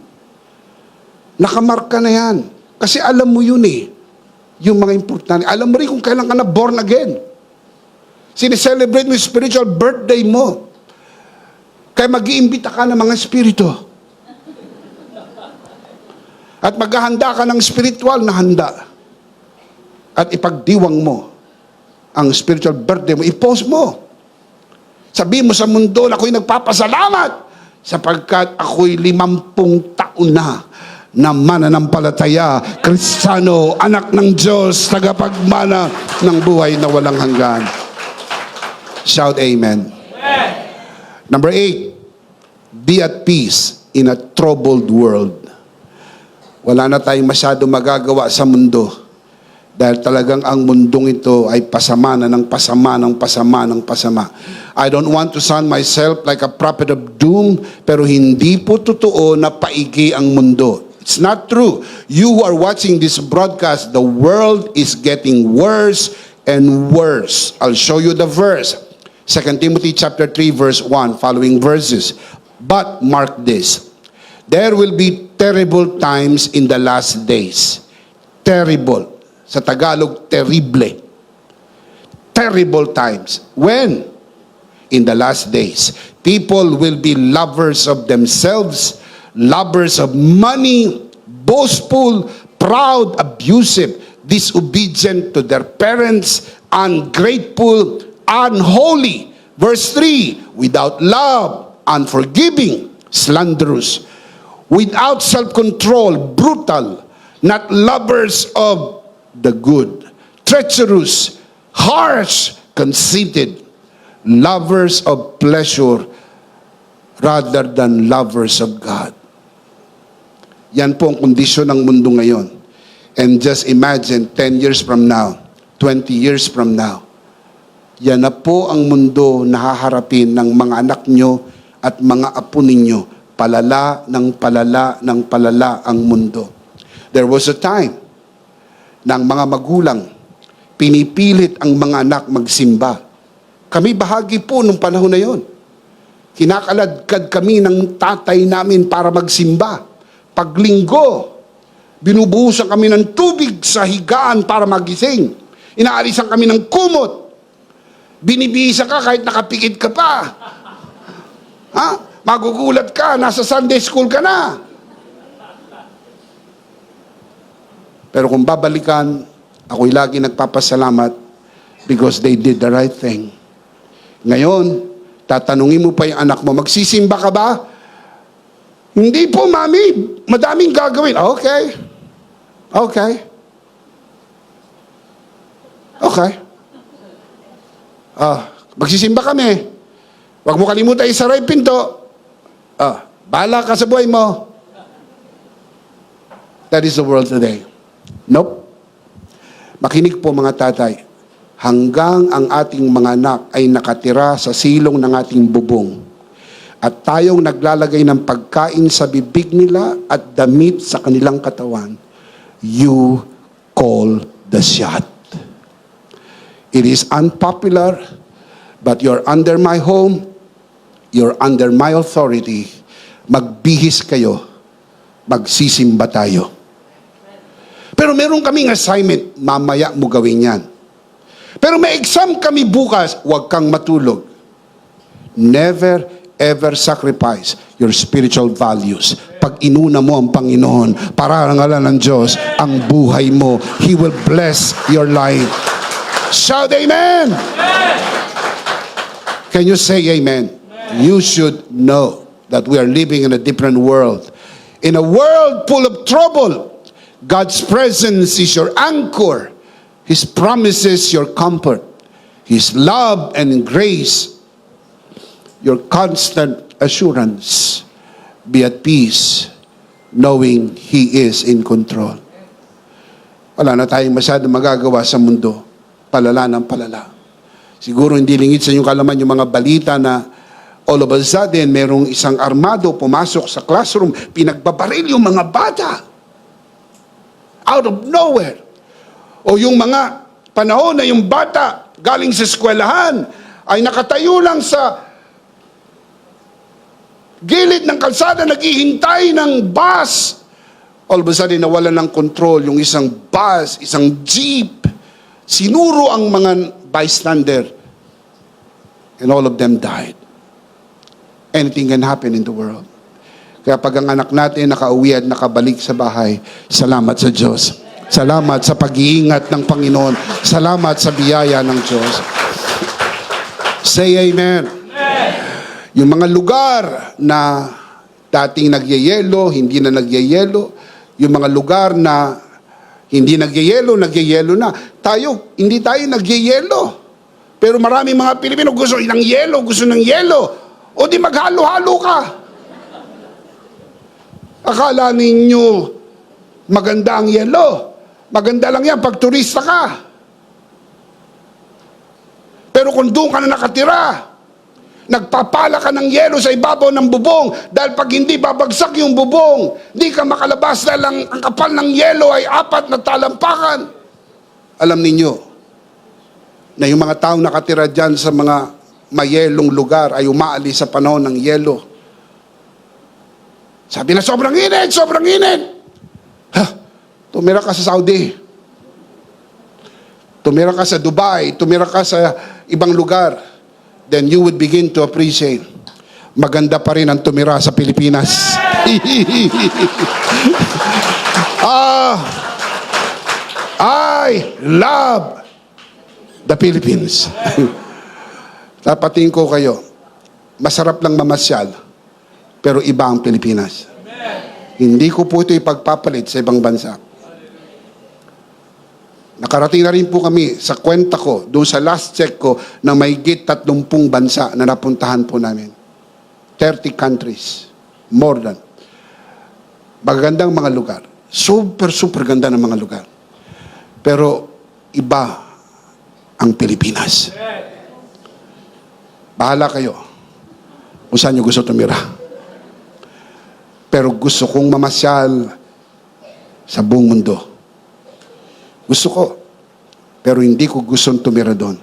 Nakamarka na yan. Kasi alam mo yun eh. Yung mga importante. Alam mo rin kung kailan ka na born again. Sineselebrate mo yung spiritual birthday mo. Kaya mag-iimbita ka ng mga spirito. At maghahanda ka ng spiritual na handa. At ipagdiwang mo ang spiritual birthday mo. I-post mo. Sabihin mo sa mundo na ako'y nagpapasalamat sapagkat ako'y 50 taon na mananampalataya, Kristiyano, anak ng Diyos, tagapagmana ng buhay na walang hanggan. Shout amen. Amen. Number 8, be at peace in a troubled world. Wala na tayong masyado magagawa sa mundo dahil talagang ang mundong ito ay pasama na ng pasama, ng pasama, ng pasama. I don't want to sound myself like a prophet of doom, pero hindi po totoo na paigi ang mundo. It's not true. You who are watching this broadcast, the world is getting worse and worse. I'll show you the verse. 2 Timothy chapter 3 verse 1, following verses. But mark this. There will be terrible times in the last days. Terrible. Sa Tagalog, terrible. Terrible times. When? In the last days. People will be lovers of themselves, lovers of money, boastful, proud, abusive, disobedient to their parents, ungrateful, unholy. Verse 3, without love, unforgiving, slanderous, without self-control, brutal, not lovers of the good, treacherous, harsh, conceited, lovers of pleasure rather than lovers of God. Yan po ang kondisyon ng mundo ngayon. And just imagine, 10 years from now, 20 years from now, yan na po ang mundo na haharapin ng mga anak nyo at mga apo ninyo. Palala ng palala ng palala ang mundo. There was a time na ang mga magulang pinipilit ang mga anak magsimba. Kami bahagi po nung panahon na yon. Kinakaladkad kami ng tatay namin para magsimba. Paglinggo, binubuhusan kami ng tubig sa higaan para magising. Inaalisan kami ng kumot. Binibisa ka kahit nakapikit ka pa. Ha? Magugulat ka, nasa Sunday school ka na. Pero kung babalikan, ako'y lagi nagpapasalamat because they did the right thing. Ngayon, tatanungin mo pa yung anak mo, magsisimba ka ba? Hindi po, mami. Madaming gagawin. Okay. Okay. Okay. Magsisimba kami. Huwag mo kalimutan isara yung pinto. Bahala ka sa buhay mo. That is the world today. Nope. Makinig po mga tatay. Hanggang ang ating mga anak ay nakatira sa silong ng ating bubong at tayong naglalagay ng pagkain sa bibig nila at damit sa kanilang katawan, you call the shot. It is unpopular, but you're under my home, you're under my authority. Magbihis kayo, magsisimba tayo. Pero meron kaming assignment, mamaya mo gawin yan. Pero may exam kami bukas, huwag kang matulog. Never ever sacrifice your spiritual values. Pag inuna mo ang Panginoon, para ang ngalan ng Diyos, ang buhay mo, He will bless your life. Shout amen! Can you say amen? You should know that we are living in a different world. In a world full of trouble, God's presence is your anchor. His promises your comfort. His love and grace your constant assurance. Be at peace knowing He is in control. Wala na tayong masyadong magagawa sa mundo. Palala ng palala. Siguro hindi lingid sa inyong kalaman yung mga balita na all of a sudden merong isang armado pumasok sa classroom, pinagbabaril yung mga bata. Out of nowhere. O yung mga panahon na yung bata galing sa eskwelahan ay nakatayo lang sa gilid ng kalsada, naghihintay ng bus. All of a sudden, nawalan ng control yung isang bus, isang jeep. Sinuro ang mga bystander. And all of them died. Anything can happen in the world. Kaya pag ang anak natin nakauwi at nakabalik sa bahay, salamat sa Diyos. Salamat sa pag-iingat ng Panginoon. Salamat sa biyaya ng Diyos. Say amen. Yung mga lugar na dating nagyayelo, hindi na nagyayelo. Yung mga lugar na hindi nagyayelo, nagyayelo na. Tayo, hindi tayo nagyayelo. Pero marami mga Pilipino gusto ng yelo, gusto ng yelo. O di maghalo-halo ka. Akala ninyo maganda ang yelo. Maganda lang yan pag turista ka. Pero kung doon ka na nakatira, nagpapala ka ng yelo sa ibabaw ng bubong dahil pag hindi babagsak yung bubong, di ka makalabas dahil ang kapal ng yelo ay 4 na talampakan. Alam ninyo na yung mga taong nakatira dyan sa mga mayelong lugar ay umaalis sa panahon ng yelo. Sabi na sobrang init, sobrang init. Tumira ka sa Saudi. Tumira ka sa Dubai. Tumira ka sa ibang lugar. Then you would begin to appreciate. Maganda pa rin ang tumira sa Pilipinas. I love the Philippines. Tapatin ko kayo. Masarap lang mamasyal. Pero iba ang Pilipinas. Hindi ko po ito ipagpapalit sa ibang bansa. Nakarating na rin po kami sa kwenta ko, doon sa last check ko, na mahigit 30 bansa na napuntahan po namin. 30 countries. More than. Magagandang mga lugar. Super, super ganda ng mga lugar. Pero iba ang Pilipinas. Bahala kayo kung saan nyo gusto tumira. Pero gusto kong mamasyal sa buong mundo. Gusto ko. Pero hindi ko gustong tumira doon.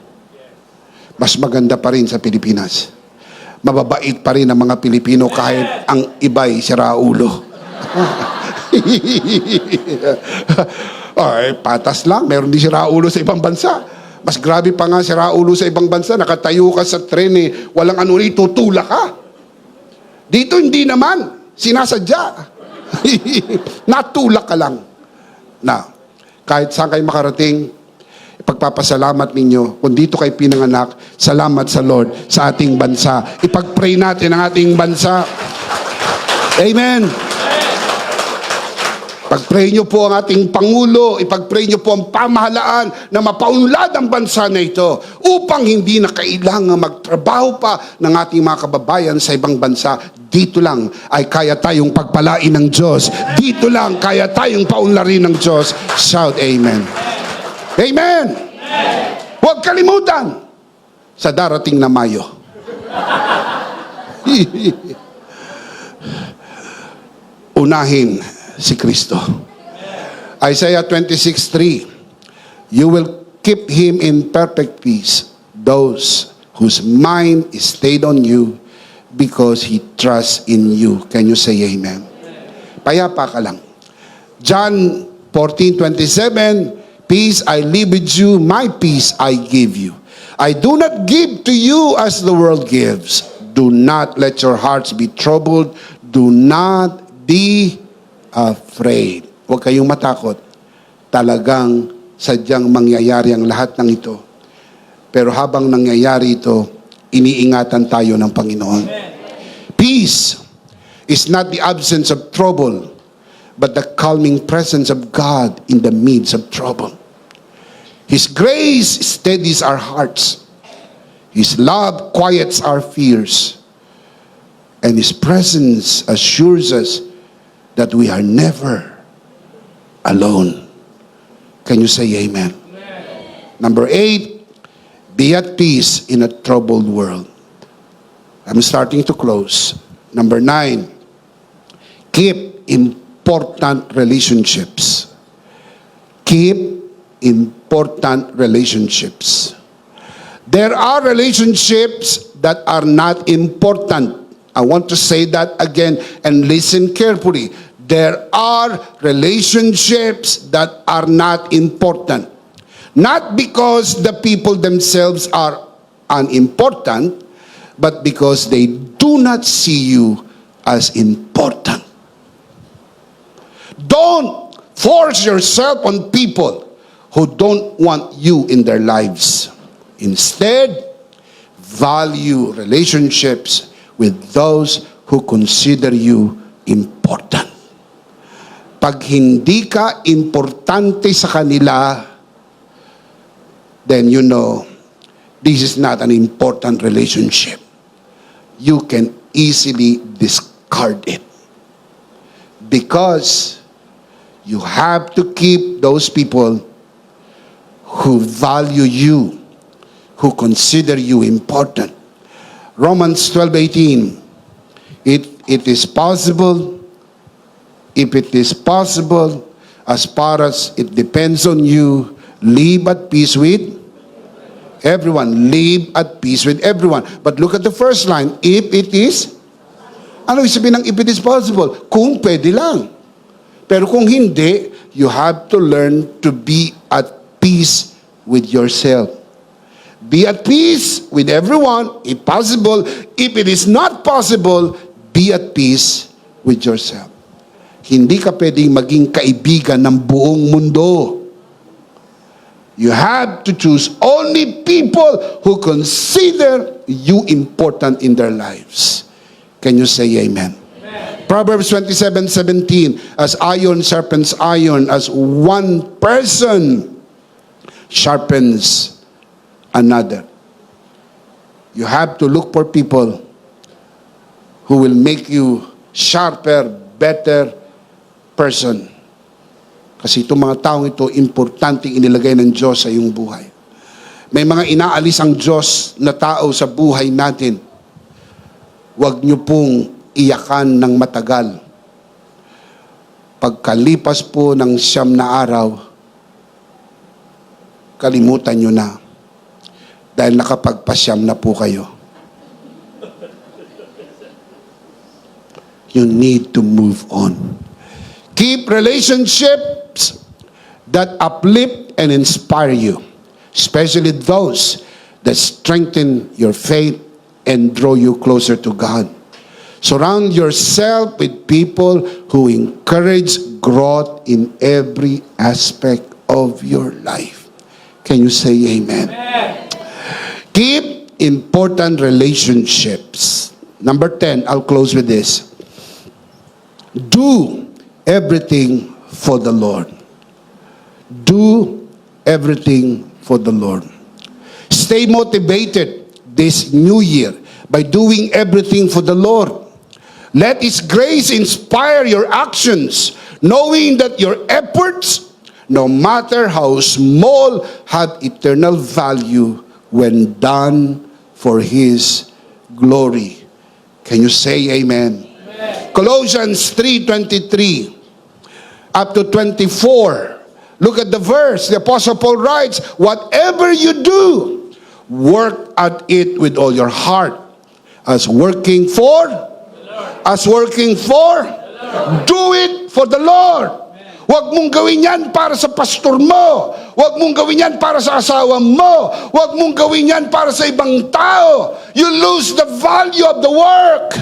Mas maganda pa rin sa Pilipinas. Mababait pa rin ang mga Pilipino kahit ang iba'y siraulo. Ay, patas lang. Meron din siraulo sa ibang bansa. Mas grabe pa nga siraulo sa ibang bansa. Nakatayo ka sa tren eh. Walang ano rin, tutulak ka. Dito hindi naman. Sinasadya. Natulak ka lang. Na, kahit saan kayo makarating, ipagpapasalamat ninyo. Kung dito kayo pinanganak, salamat sa Lord sa ating bansa. Ipag-pray natin ang ating bansa. Amen. Ipag-pray nyo po ang ating Pangulo, ipag-pray nyo po ang pamahalaan na mapaunlad ang bansa na ito upang hindi na kailangan magtrabaho pa ng ating mga kababayan sa ibang bansa. Dito lang ay kaya tayong pagpalain ng Diyos. Dito lang kaya tayong paunlarin ng Diyos. Shout Amen. Amen. Huwag kalimutan sa darating na Mayo. Unahin si Kristo. Isaiah 26:3, you will keep him in perfect peace, those whose mind is stayed on you because he trusts in you. Can you say amen? Payapa ka lang. John 14:27, peace I leave with you, my peace I give you. I do not give to you as the world gives. Do not let your hearts be troubled. Do not be afraid. Huwag kayong matakot. Talagang sadyang mangyayari ang lahat ng ito. Pero habang nangyayari ito, iniingatan tayo ng Panginoon. Peace is not the absence of trouble, but the calming presence of God in the midst of trouble. His grace steadies our hearts. His love quiets our fears. And His presence assures us that we are never alone. Can you say amen? Number 8, be at peace in a troubled world. I'm starting to close. Number 9, keep important relationships. Keep important relationships. There are relationships that are not important. I want to say that again and listen carefully. There are relationships that are not important. Not because the people themselves are unimportant, but because they do not see you as important. Don't force yourself on people who don't want you in their lives. Instead, value relationships with those who consider you important. Pag hindi ka importante sa kanila, then you know, this is not an important relationship. You can easily discard it. Because you have to keep those people who value you, who consider you important. Romans 12:18, it is possible, if it is possible, as far as it depends on you, live at peace with everyone. Live at peace with everyone. But look at the first line, if it is, ano ibig sabihin ng if it is possible? Kung pwede lang. Pero kung hindi, you have to learn to be at peace with yourself. Be at peace with everyone, if possible. If it is not possible, be at peace with yourself. Hindi ka pwedeng maging kaibigan ng buong mundo. You have to choose only people who consider you important in their lives. Can you say amen? Amen. Proverbs 27:17, as iron sharpens iron, as one person sharpens another. You have to look for people who will make you sharper, better person. Kasi itong mga taong ito, importante inilagay ng Diyos sa iyong buhay. May mga inaalis ang Diyos na tao sa buhay natin. Huwag niyo pong iyakan ng matagal. Pagkalipas po ng 9 na araw, kalimutan niyo na. Dahil nakapagpa-9 na po kayo. You need to move on. Keep relationships that uplift and inspire you, especially those that strengthen your faith and draw you closer to God. Surround yourself with people who encourage growth in every aspect of your life. Can you say amen? Amen. Keep important relationships. Number 10, I'll close with this. Do everything for the Lord. Do everything for the Lord. Stay motivated this new year by doing everything for the Lord. Let His grace inspire your actions, knowing that your efforts, no matter how small, have eternal value when done for His glory. Can you say amen? Colossians 3:23 up to 24. Look at the verse. The Apostle Paul writes, whatever you do, work at it with all your heart, as working for, do it for the Lord. Huwag mong gawin yan para sa pastor mo. Huwag mong gawin yan para sa asawa mo. Huwag mong gawin yan para sa ibang tao. You lose the value of the work.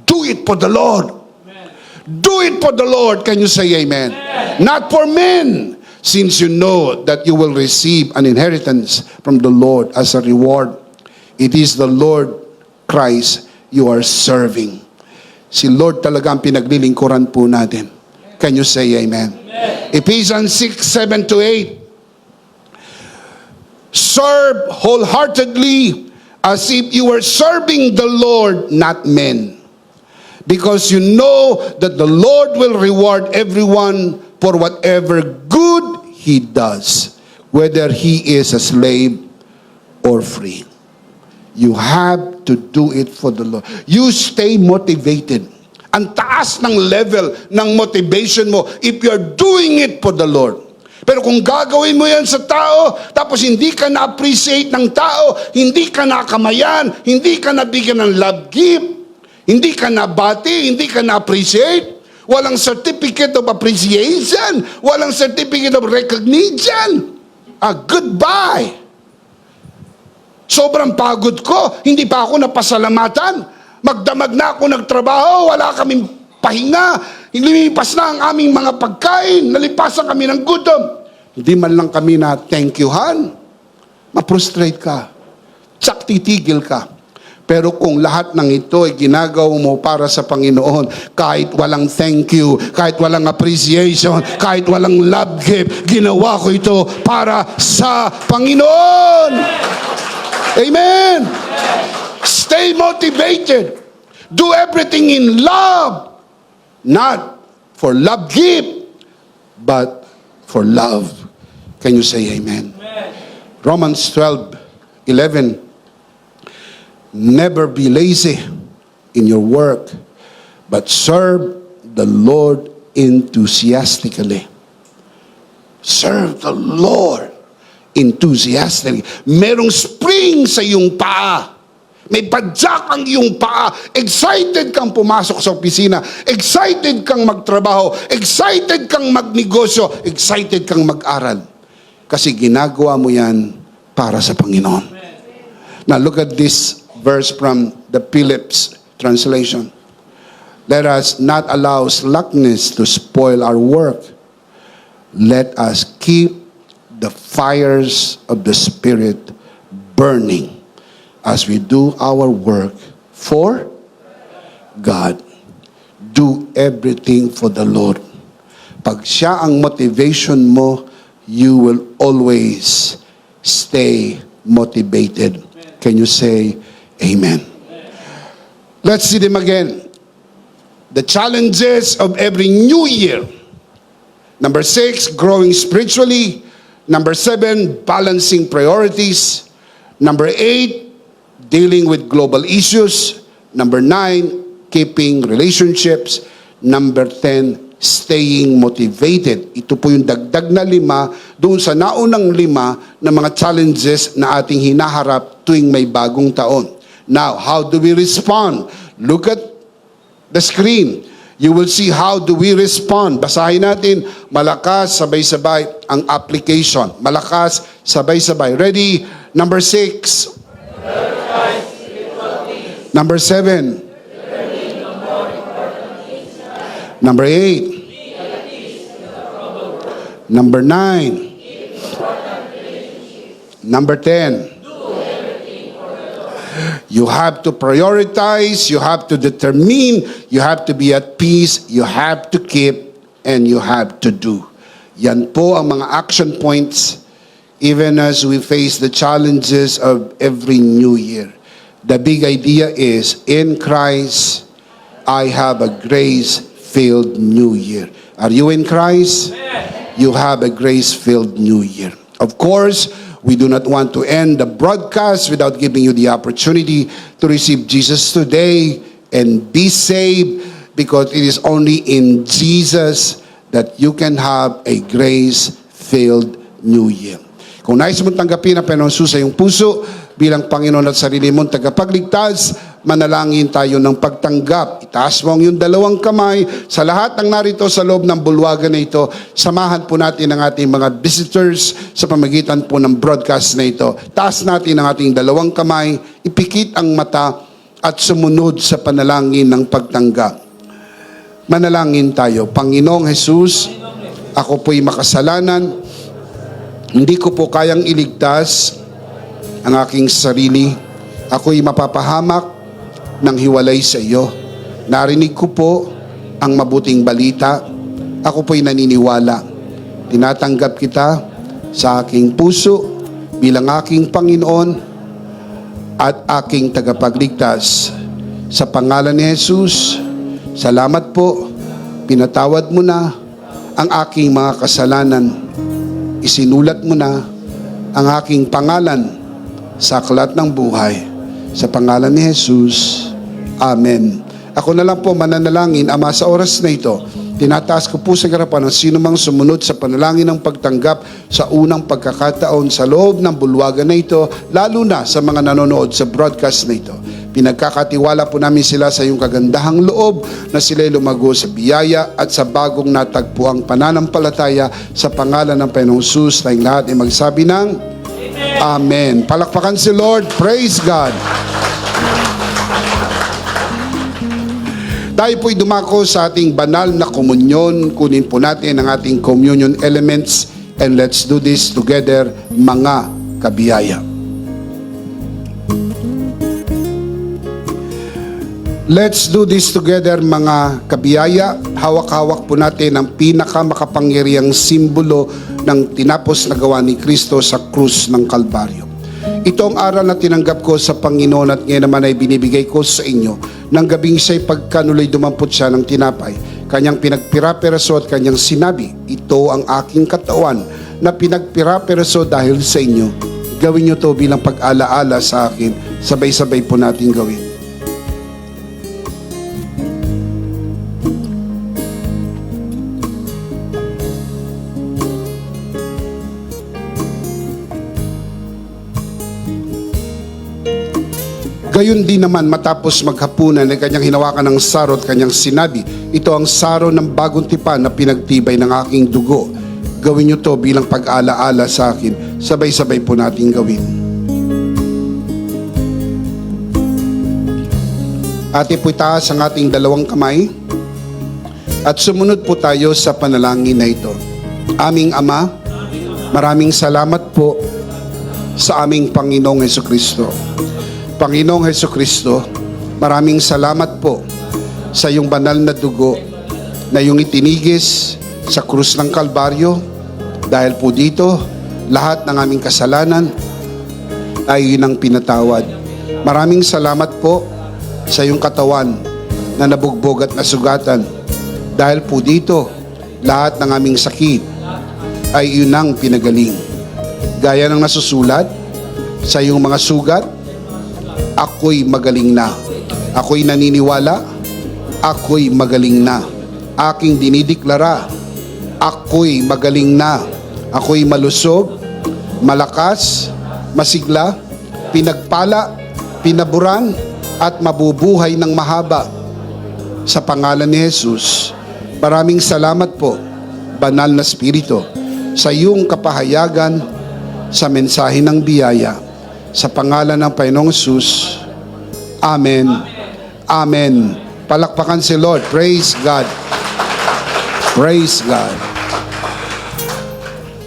Do it for the Lord. Amen. Do it for the Lord. Can you say amen? Amen? Not for men, since you know that you will receive an inheritance from the Lord as a reward. It is the Lord Christ you are serving. Si Lord talaga ang pinaglilingkuran po natin. Can you say amen? Amen. Ephesians 6:7-8. Serve wholeheartedly as if you were serving the Lord, not men. Because you know that the Lord will reward everyone for whatever good he does, whether he is a slave or free. You have to do it for the Lord. You stay motivated. Ang taas ng level ng motivation mo if you're doing it for the Lord. Pero kung gagawin mo yan sa tao, tapos hindi ka na-appreciate ng tao, hindi ka nakamayan, hindi ka nabigyan ng love gift, hindi ka nabati, hindi ka na-appreciate, walang certificate of appreciation, walang certificate of recognition, goodbye. Sobrang pagod ko, hindi pa ako napasalamatan. Magdamag na ako nagtrabaho, wala kaming pahinga, lumipas na ang aming mga pagkain, nalipasan kami ng gutom. Hindi man lang kami na thank you-han. Ma-frustrate ka. Tsak titigil ka. Pero kung lahat ng ito ay ginagawa mo para sa Panginoon, kahit walang thank you, kahit walang appreciation, kahit walang love gift, ginawa ko ito para sa Panginoon. Amen. Stay motivated. Do everything in love. Not for love gift, but for love. Can you say amen? Romans 12:11. Never be lazy in your work, but serve the Lord enthusiastically. Serve the Lord enthusiastically. Merong spring sa iyong paa. May padyak ang iyong paa. Excited kang pumasok sa opisina. Excited kang magtrabaho. Excited kang magnegosyo. Excited kang mag-aral. Kasi ginagawa mo yan para sa Panginoon. Now look at this verse from the Phillips translation. Let us not allow slackness to spoil our work. Let us keep the fires of the Spirit burning as we do our work for God. Do everything for the Lord. Pag siya ang motivation mo, you will always stay motivated. Can you say amen? Let's see them again. The challenges of every new year. Number 6, growing spiritually. Number 7, balancing priorities. Number 8, dealing with global issues. Number 9, keeping relationships. Number 10, staying motivated. Ito po yung dagdag na 5 doon sa naunang 5 na mga challenges na ating hinaharap tuwing may bagong taon. Now, how do we respond? Look at the screen. You will see how do we respond. Basahin natin, malakas, sabay-sabay ang application. Malakas, sabay-sabay. Ready? Number 6. Number 7. Number 8. Number 9. Number 10. You have to prioritize, you have to determine, you have to be at peace, you have to keep, and you have to do. Yan po ang mga action points even as we face the challenges of every new year. The big idea is, in Christ, I have a grace-filled new year. Are you in Christ? You have a grace-filled new year. Of course, we do not want to end the broadcast without giving you the opportunity to receive Jesus today and be saved, because it is only in Jesus that you can have a grace-filled new year. Kung nais mong tanggapin ang Panginoon Jesus sa iyong puso bilang Panginoon at sarili mong tagapagligtas, manalangin tayo ng pagtanggap. Itaas mo ang iyong 2 kamay sa lahat ng narito sa loob ng bulwagan na ito. Samahan po natin ang ating mga visitors sa pamagitan po ng broadcast na ito. Taas natin ang ating 2 kamay, ipikit ang mata at sumunod sa panalangin ng pagtanggap. Manalangin tayo. Panginoong Jesus, ako po'y makasalanan. Hindi ko po kayang iligtas ang aking sarili. Ako'y mapapahamak ng hiwalay sa iyo. Narinig ko po ang mabuting balita. Ako po'y naniniwala. Tinatanggap kita sa aking puso bilang aking Panginoon at aking tagapagligtas. Sa pangalan ni Jesus, salamat po. Pinatawad mo na ang aking mga kasalanan. Isinulat mo na ang aking pangalan sa aklat ng buhay. Sa pangalan ni Jesus, Amen. Ako na lang po mananalangin, Ama, sa oras na ito. Tinataas ko po sa harapan ng sino mang sumunod sa panalangin ng pagtanggap sa unang pagkakataon sa loob ng bulwagan na ito, lalo na sa mga nanonood sa broadcast na ito. Pinagkakatiwala po namin sila sa iyong kagandahang loob na sila'y lumago sa biyaya at sa bagong natagpuang pananampalataya sa pangalan ng Panginoong Jesus. Tayong lahat ay magsabi ng Amen. Palakpakan si Lord. Praise God. Tayo po'y dumako sa ating banal na komunyon. Kunin po natin ang ating communion elements and let's do this together, mga kabiyaya. Let's do this together, mga kabiyaya. Hawak-hawak po natin ang pinakamakapangyarihang simbolo ng tinapos na gawa ni Kristo sa krus ng Kalbaryo. Ito ang aral na tinanggap ko sa Panginoon at ngayon naman ay binibigay ko sa inyo. Nang gabing siya'y pagkanuloy dumampot siya ng tinapay, kanyang pinagpira-piraso at kanyang sinabi, ito ang aking katawan na pinagpira-piraso dahil sa inyo. Gawin niyo to bilang pag-alaala sa akin. Sabay-sabay po natin gawin. Gayon din naman matapos maghapunan ay kanyang hinawakan ng saro at kanyang sinabi, ito ang saro ng bagong tipan na pinagtibay ng aking dugo. Gawin niyo to bilang pag-alaala sa akin. Sabay-sabay po natin gawin. Ate po itaas ang ating 2 kamay at sumunod po tayo sa panalangin na ito. Aming Ama, maraming salamat po sa aming Panginoong Hesukristo. Panginoong Hesukristo, maraming salamat po sa iyong banal na dugo na iyong itinigis sa krus ng Kalbaryo. Dahil po dito, lahat ng aming kasalanan ay yun ang pinatawad. Maraming salamat po sa iyong katawan na nabugbog at nasugatan. Dahil po dito, lahat ng aming sakit ay iyon ang pinagaling. Gaya ng nasusulat sa iyong mga sugat, ako'y magaling na. Ako'y naniniwala, ako'y magaling na. Aking dinideklara, ako'y magaling na. Ako'y malusog, malakas, masigla, pinagpala, pinaburan, at mabubuhay ng mahaba. Sa pangalan ni Jesus, maraming salamat po, Banal na Espiritu, sa iyong kapahayagan sa mensahe ng biyaya. Sa pangalan ng Panginoong Jesus, Amen. Amen. Palakpakan si Lord. Praise God. Praise God.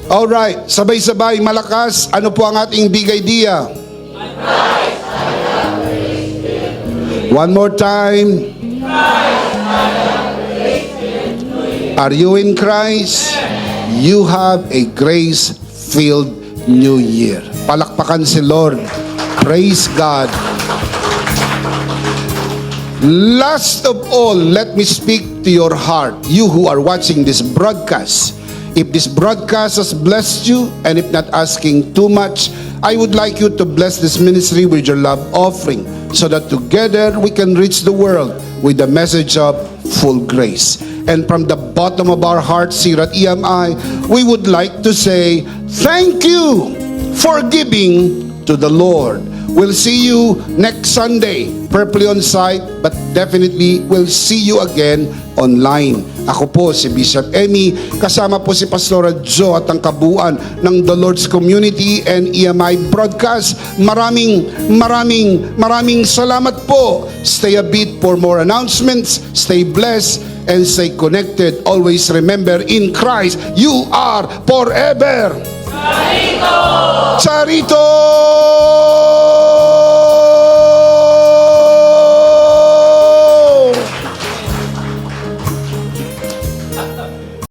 Alright, sabay-sabay, malakas. Ano po ang ating big idea? One more time. Are you in Christ? You have a grace-filled new year. Palakpakan si Lord. Praise God. Last of all, let me speak to your heart, you who are watching this broadcast. If this broadcast has blessed you, and if not asking too much, I would like you to bless this ministry with your love offering, so that together we can reach the world with the message of full grace. And from the bottom of our hearts here at EMI, we would like to say, thank you for giving to the Lord. We'll see you next Sunday, purposely on site, but definitely we'll see you again online. Ako po si Bishop Emmy, kasama po si Pastora Jo at ang kabuuan ng The Lord's Community and EMI Broadcast. Maraming salamat po. Stay a bit for more announcements. Stay blessed and stay connected. Always remember, in Christ, you are forever. Charito!